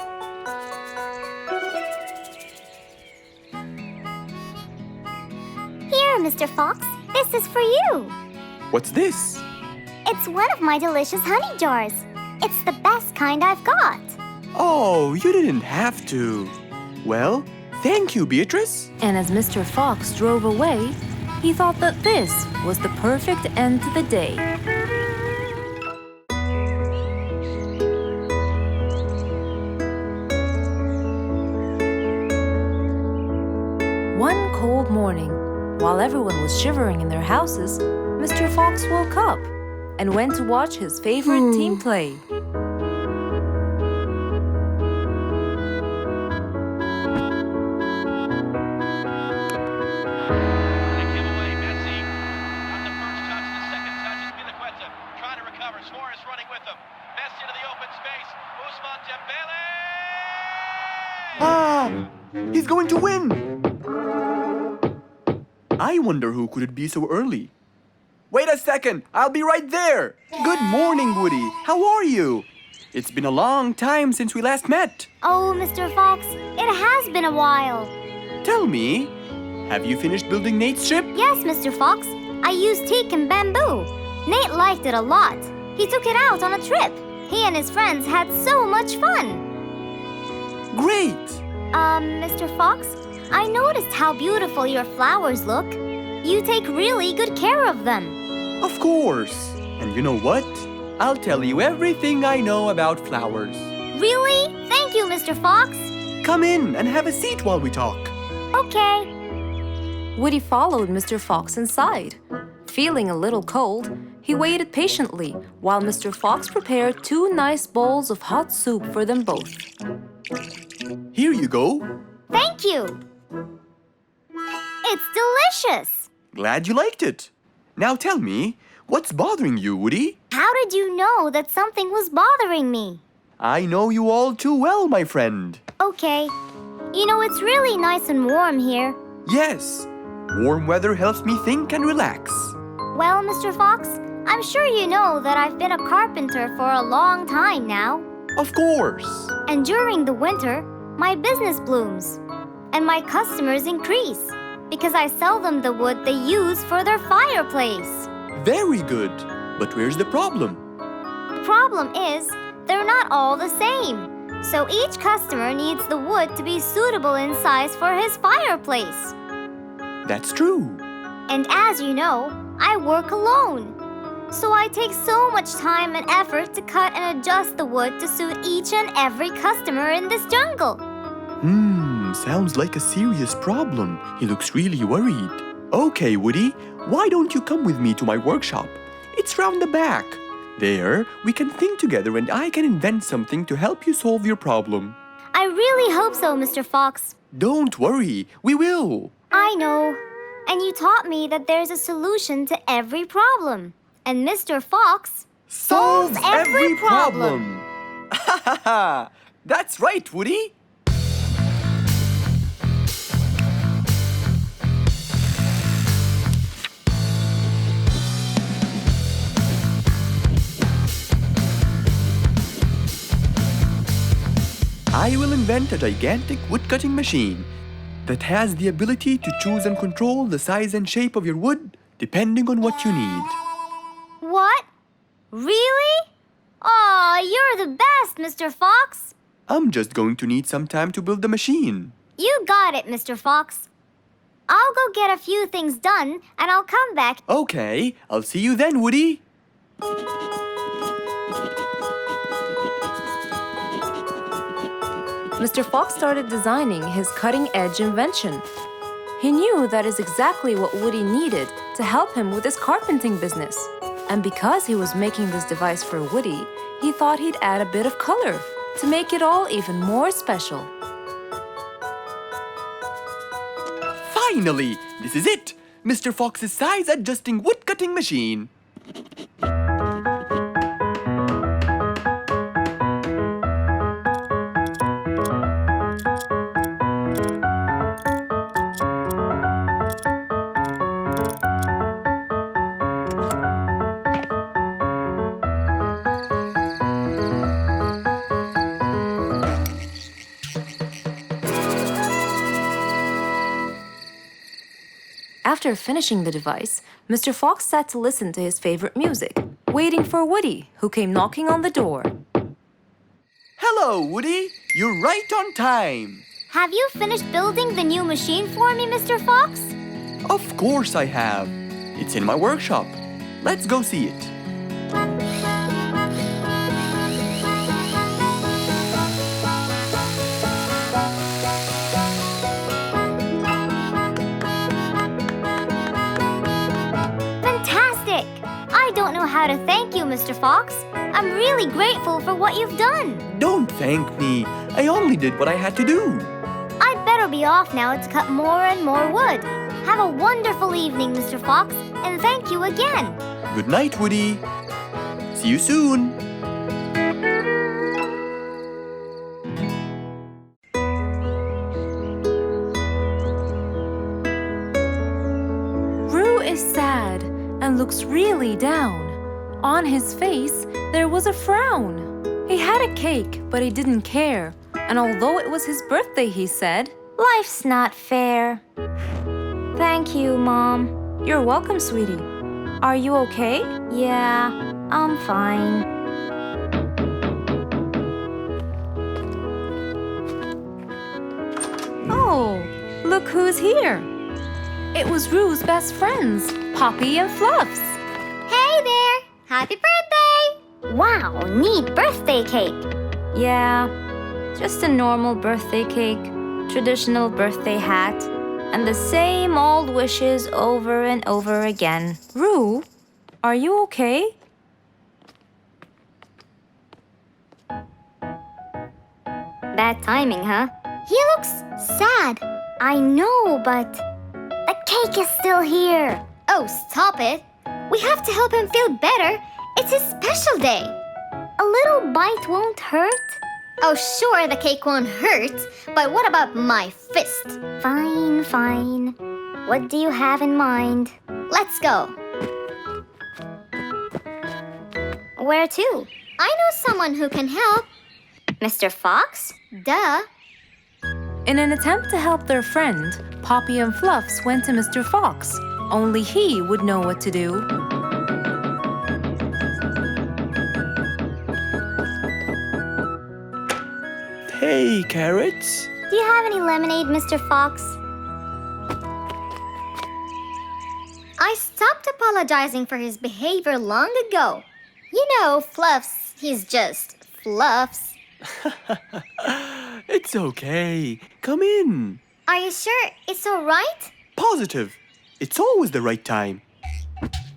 Here, Mr. Fox, this is for you. What's this? It's one of my delicious honey jars. It's the best kind I've got. Oh, you didn't have to. Well, thank you, Beatrice. And as Mr. Fox drove away, he thought that this was the perfect end to the day. One cold morning, while everyone was shivering in their houses, Mr. Fox woke up and went to watch his favorite team play. Ah! He's going to win! I wonder who could it be so early? Wait a second! I'll be right there! Good morning, Woody! How are you? It's been a long time since we last met. Oh, Mr. Fox, it has been a while. Tell me, have you finished building Nate's ship? Yes, Mr. Fox. I used teak and bamboo. Nate liked it a lot. He took it out on a trip. He and his friends had so much fun. Great! Mr. Fox, I noticed how beautiful your flowers look. You take really good care of them. Of course! And you know what? I'll tell you everything I know about flowers. Really? Thank you, Mr. Fox. Come in and have a seat while we talk. Okay. Woody followed Mr. Fox inside. Feeling a little cold, he waited patiently while Mr. Fox prepared 2 nice bowls of hot soup for them both. Here you go. Thank you. It's delicious. Glad you liked it. Now tell me, what's bothering you, Woody? How did you know that something was bothering me? I know you all too well, my friend. Okay. You know, it's really nice and warm here. Yes, warm weather helps me think and relax. Well, Mr. Fox, I'm sure you know that I've been a carpenter for a long time now. Of course. And during the winter, my business blooms. And my customers increase because I sell them the wood they use for their fireplace. Very good. But where's the problem? The problem is, they're not all the same. So each customer needs the wood to be suitable in size for his fireplace. That's true. And as you know, I work alone. So I take so much time and effort to cut and adjust the wood to suit each and every customer in this jungle. Sounds like a serious problem. He looks really worried. Okay, Woody, why don't you come with me to my workshop? It's round the back. There, we can think together and I can invent something to help you solve your problem. I really hope so, Mr. Fox. Don't worry, we will. I know. And you taught me that there's a solution to every problem. And Mr. Fox solves every problem. Ha ha ha! That's right, Woody. I will invent a gigantic wood-cutting machine that has the ability to choose and control the size and shape of your wood depending on what you need. What? Really? Aw, you're the best, Mr. Fox. I'm just going to need some time to build the machine. You got it, Mr. Fox. I'll go get a few things done, and I'll come back. Okay, I'll see you then, Woody. Mr. Fox started designing his cutting-edge invention. He knew that is exactly what Woody needed to help him with his carpenting business. And because he was making this device for Woody, he thought he'd add a bit of color to make it all even more special. Finally, this is it! Mr. Fox's size-adjusting wood-cutting machine. After finishing the device, Mr. Fox sat to listen to his favorite music, waiting for Woody, who came knocking on the door. Hello, Woody. You're right on time. Have you finished building the new machine for me, Mr. Fox? Of course I have. It's in my workshop. Let's go see it. Fantastic! I don't know how to thank you, Mr. Fox. I'm really grateful for what you've done. Don't thank me. I only did what I had to do. I'd better be off now to cut more and more wood. Have a wonderful evening, Mr. Fox, and thank you again. Good night, Woody. See you soon. Roo is sad and looks really down. On his face, there was a frown. He had a cake, but he didn't care. And although it was his birthday, he said, Life's not fair. Thank you, Mom. "You're welcome, sweetie. Are you okay?" Yeah, I'm fine. Oh, look who's here. It was Roo's best friends, Poppy and Fluffs. Hey there! Happy birthday! Wow, neat birthday cake. Yeah, just a normal birthday cake, traditional birthday hat, and the same old wishes over and over again. Roo, are you okay? Bad timing, huh? He looks sad. I know, but the cake is still here. Oh, stop it. We have to help him feel better. It's his special day. A little bite won't hurt. Oh, sure, the cake won't hurt. But what about my fist? Fine, fine. What do you have in mind? Let's go. Where to? I know someone who can help. Mr. Fox? Duh. In an attempt to help their friend, Poppy and Fluffs went to Mr. Fox. Only he would know what to do. Hey, carrots. Do you have any lemonade, Mr. Fox? I stopped apologizing for his behavior long ago. You know, Fluffs, he's just Fluffs. It's okay. Come in. Are you sure it's all right? Positive. It's always the right time.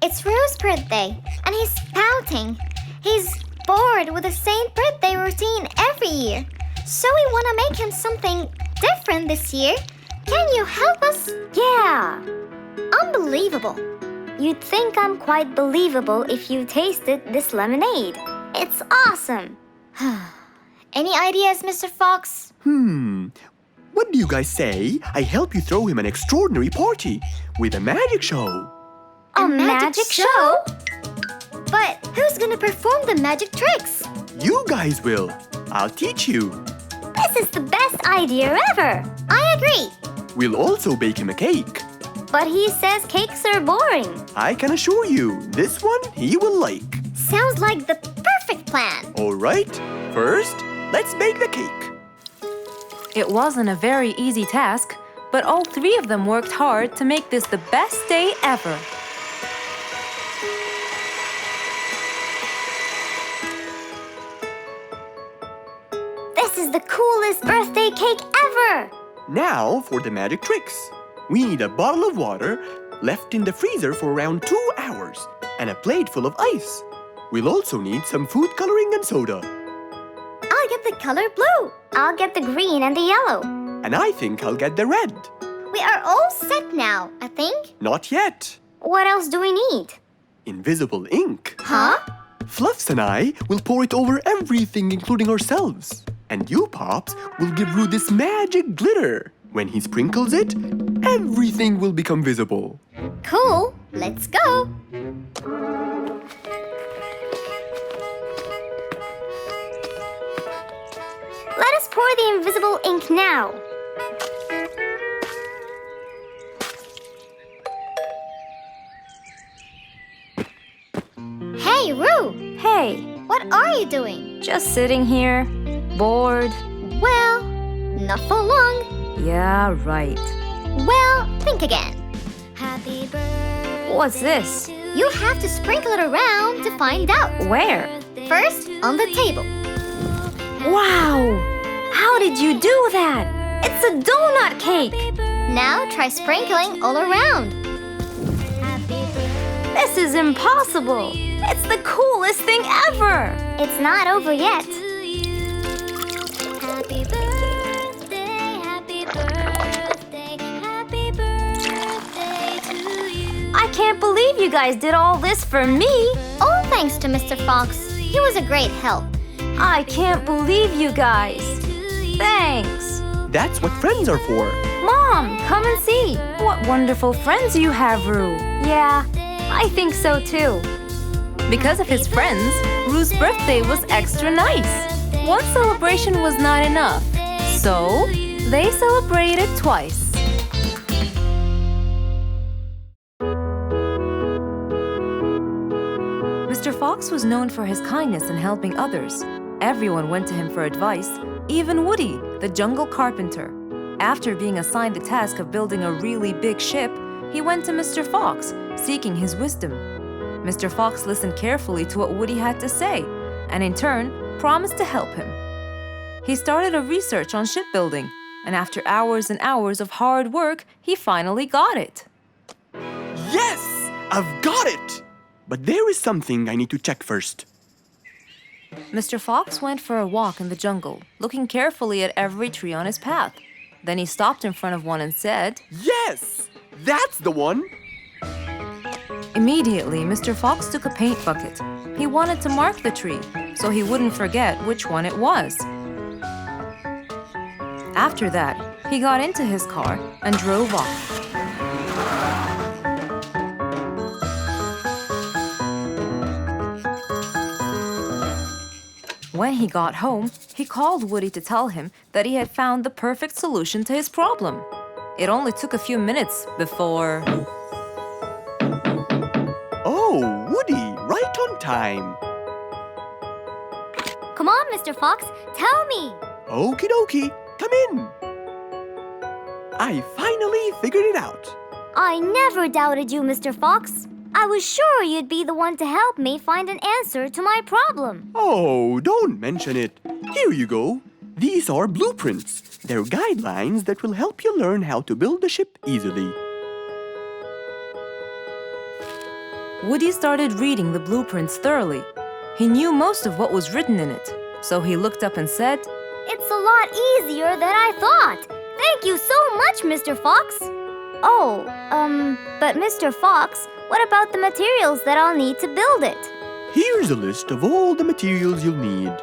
It's Roo's birthday, and he's pouting. He's bored with the same birthday routine every year. So we want to make him something different this year. Can you help us? Yeah. Unbelievable. You'd think I'm quite believable if you tasted this lemonade. It's awesome. Any ideas, Mr. Fox? What do you guys say I help you throw him an extraordinary party with a magic show? A magic show? But who's gonna perform the magic tricks? You guys will. I'll teach you. This is the best idea ever. I agree. We'll also bake him a cake. But he says cakes are boring. I can assure you, this one he will like. Sounds like the perfect plan. All right, first, let's bake the cake. It wasn't a very easy task, but all three of them worked hard to make this the best day ever. This is the coolest birthday cake ever. Now for the magic tricks. We need a bottle of water left in the freezer for around 2 hours and a plate full of ice. We'll also need some food coloring and soda. I'll get the color blue. I'll get the green and the yellow. And I think I'll get the red. We are all set now, I think. Not yet. What else do we need? Invisible ink. Huh? Fluffs and I will pour it over everything, including ourselves. And you, Pops, will give Roo this magic glitter. When he sprinkles it, everything will become visible. Cool. Let's go. Let us pour the invisible ink now. Hey, Roo! Hey, What are you doing? just sitting here, bored. Well, not for long. Yeah, right. Well, think again. Happy birthday. What's this? You have to sprinkle it around to find out. Where? First, on the table. Wow! How did you do that? It's a donut cake! Now try sprinkling all around. This is impossible! It's the coolest thing ever! It's not over yet. I can't believe you guys did all this for me! All thanks to Mr. Fox. He was a great help. I can't believe you guys! Thanks! That's what friends are for. Mom, come and see! What wonderful friends you have, Roo! Yeah, I think so too. Because of his friends, Roo's birthday was extra nice. One celebration was not enough, so they celebrated twice. Mr. Fox was known for his kindness in helping others. Everyone went to him for advice, even Woody, the jungle carpenter. After being assigned the task of building a really big ship, he went to Mr. Fox, seeking his wisdom. Mr. Fox listened carefully to what Woody had to say, and in turn, promised to help him. He started a research on shipbuilding, and after hours and hours of hard work, he finally got it. Yes! I've got it! But there is something I need to check first. Mr. Fox went for a walk in the jungle, looking carefully at every tree on his path. Then he stopped in front of one and said, Yes! That's the one! Immediately, Mr. Fox took a paint bucket. He wanted to mark the tree, so he wouldn't forget which one it was. After that, he got into his car and drove off. When he got home, he called Woody to tell him that he had found the perfect solution to his problem. It only took a few minutes before... Oh, Woody, right on time. Come on, Mr. Fox, tell me. Okie dokie, come in. I finally figured it out. I never doubted you, Mr. Fox. I was sure you'd be the one to help me find an answer to my problem. Oh, don't mention it. Here you go. These are blueprints. They're guidelines that will help you learn how to build the ship easily. Woody started reading the blueprints thoroughly. He knew most of what was written in it, so he looked up and said, It's a lot easier than I thought. Thank you so much, Mr. Fox. Oh, but Mr. Fox, What about the materials that I'll need to build it? Here's a list of all the materials you'll need.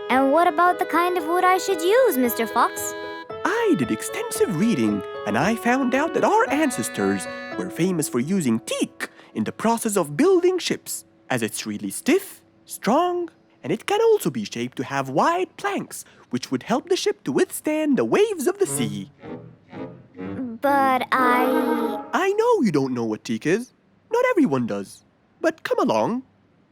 And what about the kind of wood I should use, Mr. Fox? I did extensive reading and I found out that our ancestors were famous for using teak in the process of building ships, as it's really stiff, strong, and it can also be shaped to have wide planks, which would help the ship to withstand the waves of the sea. But I know you don't know what teak is. Not everyone does. But come along.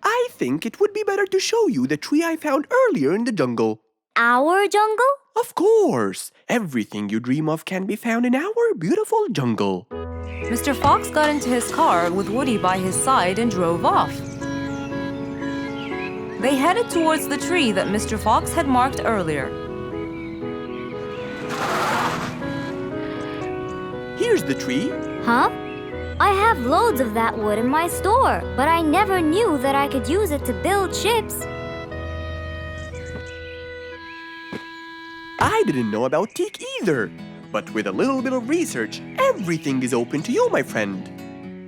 I think it would be better to show you the tree I found earlier in the jungle. Our jungle? Of course! Everything you dream of can be found in our beautiful jungle. Mr. Fox got into his car with Woody by his side and drove off. They headed towards the tree that Mr. Fox had marked earlier. Here's the tree. Huh? I have loads of that wood in my store, but I never knew that I could use it to build ships. I didn't know about teak either. But with a little bit of research, everything is open to you, my friend.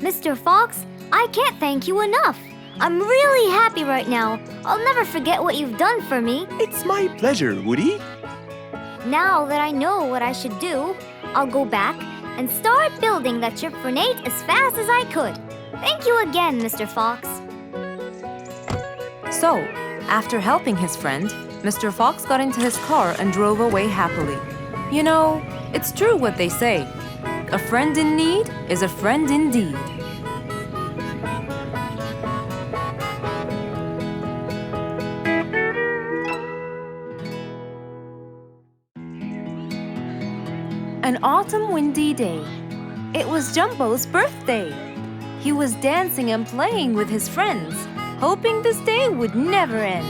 Mr. Fox, I can't thank you enough. I'm really happy right now. I'll never forget what you've done for me. It's my pleasure, Woody. Now that I know what I should do, I'll go back and start building that ship for Nate as fast as I could. Thank you again, Mr. Fox. So, after helping his friend, Mr. Fox got into his car and drove away happily. You know, it's true what they say. A friend in need is a friend indeed. An autumn windy day. It was Jumbo's birthday. He was dancing and playing with his friends, hoping this day would never end.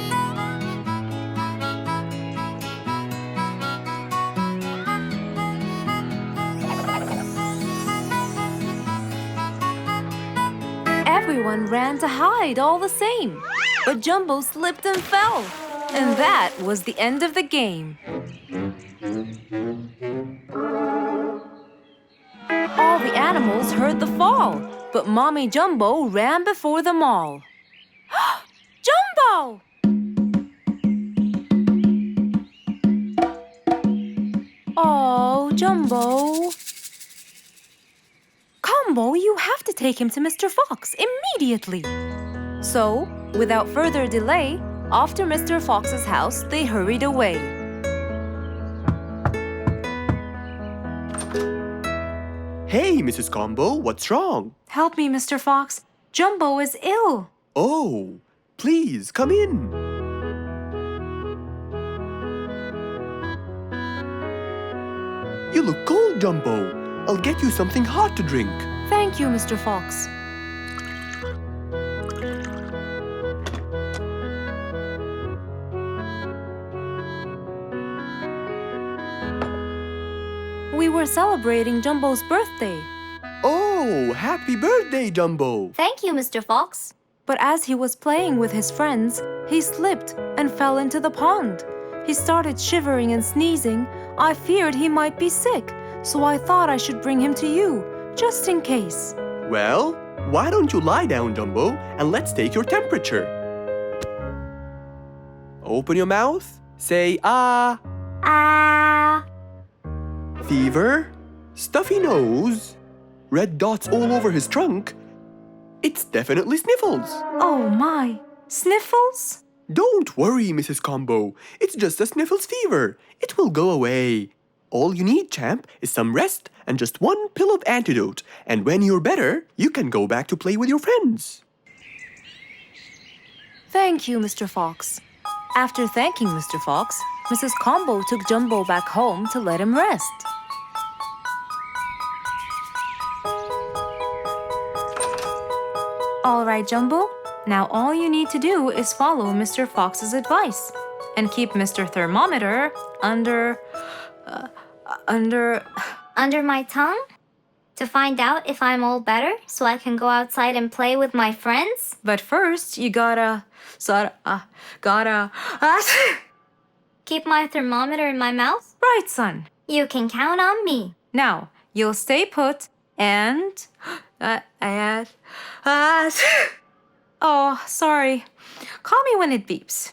Everyone ran to hide all the same, but Jumbo slipped and fell. And that was the end of the game. All the animals heard the fall, but Mommy Jumbo ran before them all. Jumbo! Oh, Jumbo. Combo, you have to take him to Mr. Fox immediately. So, without further delay, off to Mr. Fox's house they hurried away. Hey, Mrs. Combo, what's wrong? Help me, Mr. Fox. Jumbo is ill. Oh, please come in. You look cold, Jumbo. I'll get you something hot to drink. Thank you, Mr. Fox. We were celebrating Jumbo's birthday. Oh, happy birthday, Jumbo. Thank you, Mr. Fox. But as he was playing with his friends, he slipped and fell into the pond. He started shivering and sneezing. I feared he might be sick, so I thought I should bring him to you, just in case. Well, why don't you lie down, Jumbo, and let's take your temperature. Open your mouth. Say, ah. Ah. Fever, stuffy nose, red dots all over his trunk. It's definitely sniffles. Oh my, sniffles? Don't worry, Mrs. Combo. It's just a sniffles fever. It will go away. All you need, champ, is some rest and just one pill of antidote. And when you're better, you can go back to play with your friends. Thank you, Mr. Fox. After thanking Mr. Fox, Mrs. Combo took Jumbo back home to let him rest. All right, Jumbo. Now all you need to do is follow Mr. Fox's advice and keep Mr. Thermometer under Under my tongue? To find out if I'm all better so I can go outside and play with my friends? But first, you gotta Keep my thermometer in my mouth? Right, son. You can count on me. Now, you'll stay put And oh, sorry. Call me when it beeps.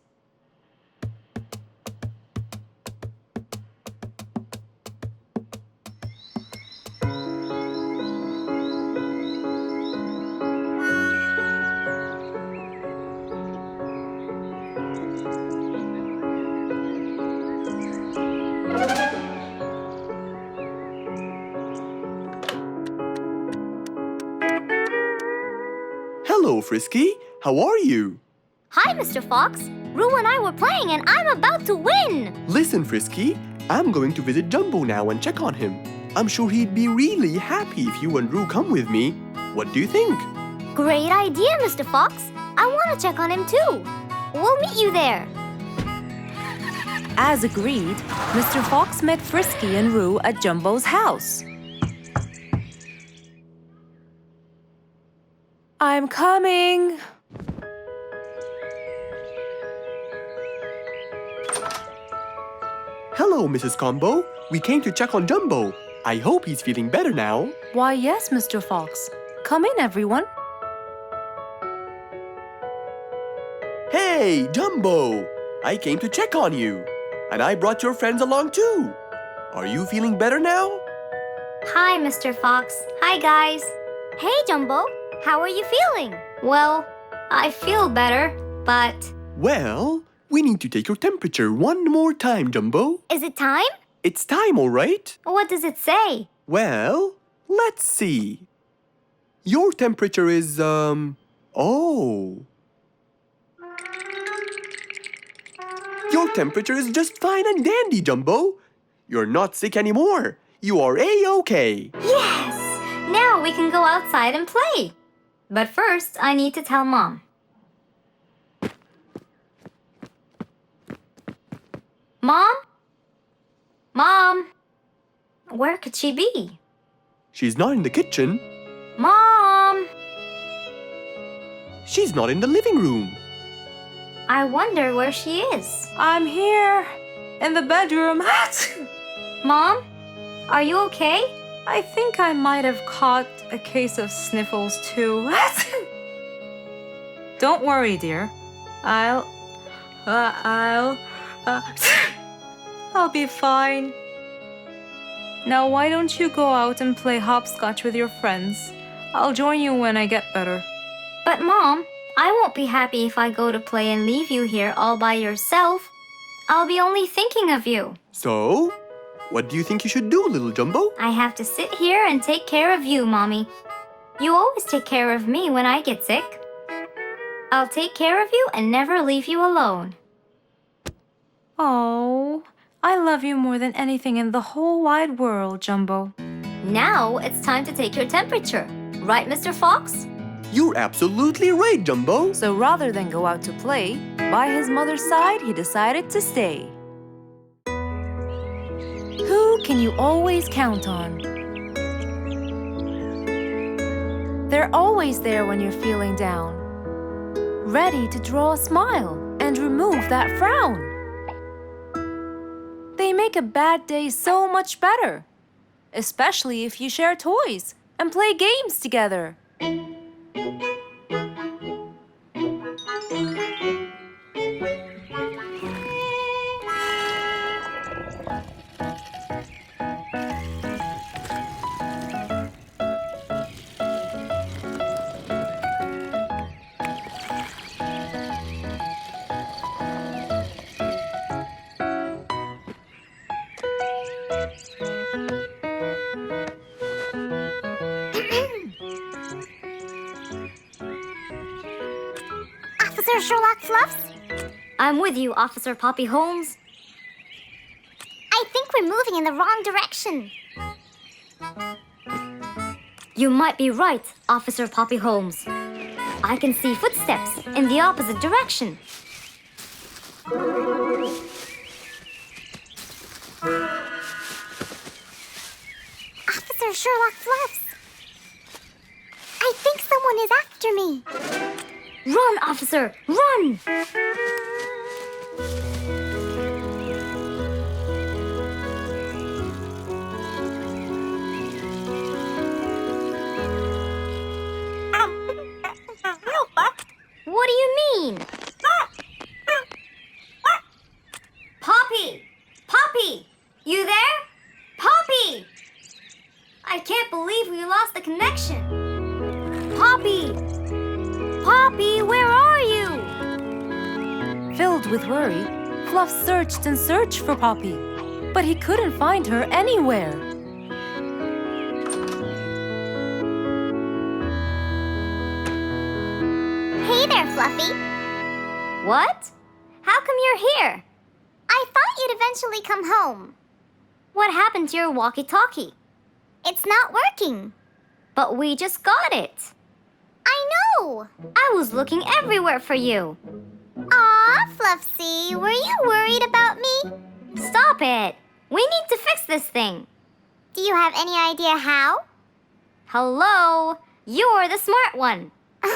Hello, Frisky. How are you? Hi, Mr. Fox. Rue and I were playing and I'm about to win. Listen, Frisky, I'm going to visit Jumbo now and check on him. I'm sure he'd be really happy if you and Rue come with me. What do you think? Great idea, Mr. Fox. I want to check on him too. We'll meet you there. As agreed, Mr. Fox met Frisky and Roo at Jumbo's house. I'm coming. Hello, Mrs. Combo. We came to check on Jumbo. I hope he's feeling better now. Why, yes, Mr. Fox. Come in, everyone. Hey, Jumbo! I came to check on you. And I brought your friends along too. Are you feeling better now? Hi, Mr. Fox. Hi, guys. Hey, Jumbo. How are you feeling? Well, I feel better, but... Well, we need to take your temperature one more time, Jumbo. Is it time? It's time, all right? What does it say? Well, let's see. Your temperature is, oh. Your temperature is just fine and dandy, Jumbo. You're not sick anymore. You are A-OK. Yes! Now we can go outside and play. But first, I need to tell Mom. Mom? Mom? Where could she be? She's not in the kitchen. Mom! She's not in the living room. I wonder where she is. I'm here, in the bedroom. Mom? Are you okay? I think I might have caught a case of sniffles too. Don't worry, dear. I'll be fine. Now why don't you go out and play hopscotch with your friends? I'll join you when I get better. But Mom, I won't be happy if I go to play and leave you here all by yourself. I'll be only thinking of you. So, what do you think you should do, little Jumbo? I have to sit here and take care of you, Mommy. You always take care of me when I get sick. I'll take care of you and never leave you alone. Oh, I love you more than anything in the whole wide world, Jumbo. Now it's time to take your temperature. Right, Mr. Fox? You're absolutely right, Jumbo. So rather than go out to play, by his mother's side, he decided to stay. Who can you always count on? They're always there when you're feeling down, ready to draw a smile and remove that frown. They make a bad day so much better, especially if you share toys and play games together. Officer Sherlock Fluffs? I'm with you, Officer Poppy Holmes. I think we're moving in the wrong direction. You might be right, Officer Poppy Holmes. I can see footsteps in the opposite direction. Officer Sherlock Fluffs. I think someone is after me. Run, officer! Run! I can't believe we lost the connection. Poppy! Poppy, where are you? Filled with worry, Fluff searched and searched for Poppy, but he couldn't find her anywhere. Hey there, Fluffy. What? How come you're here? I thought you'd eventually come home. What happened to your walkie-talkie? It's not working. But we just got it. I know. I was looking everywhere for you. Aw, Fluffsy, were you worried about me? Stop it. We need to fix this thing. Do you have any idea how? Hello? You're the smart one. But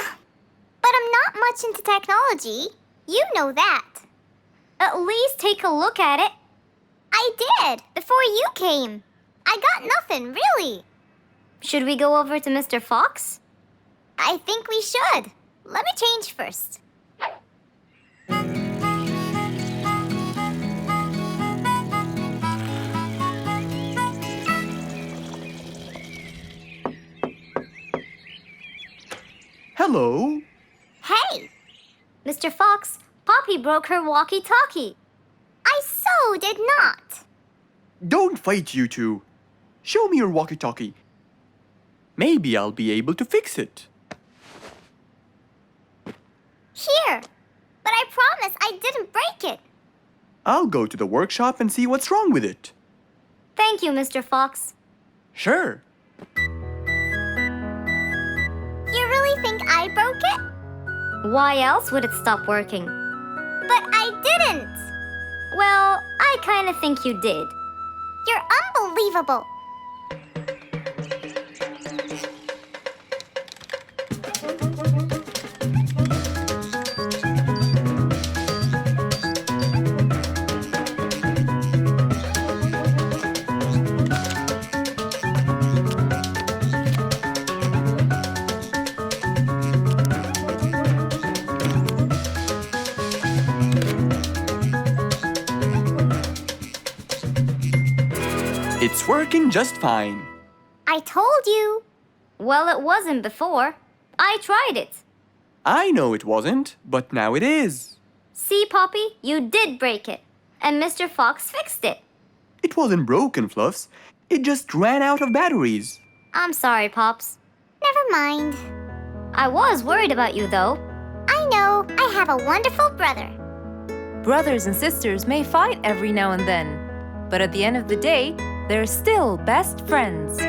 I'm not much into technology. You know that. At least take a look at it. I did, before you came. I got nothing, really. Should we go over to Mr. Fox? I think we should. Let me change first. Hello. Hey! Mr. Fox, Poppy broke her walkie-talkie. I so did not. Don't fight, you two. Show me your walkie-talkie. Maybe I'll be able to fix it. Here. But I promise I didn't break it. I'll go to the workshop and see what's wrong with it. Thank you, Mr. Fox. Sure. You really think I broke it? Why else would it stop working? But I didn't. Well, I kind of think you did. You're unbelievable. It's working just fine. I told you. Well, it wasn't before. I tried it. I know it wasn't, but now it is. See, Poppy, you did break it. And Mr. Fox fixed it. It wasn't broken, Fluffs. It just ran out of batteries. I'm sorry, Pops. Never mind. I was worried about you, though. I know. I have a wonderful brother. Brothers and sisters may fight every now and then, but at the end of the day, they're still best friends.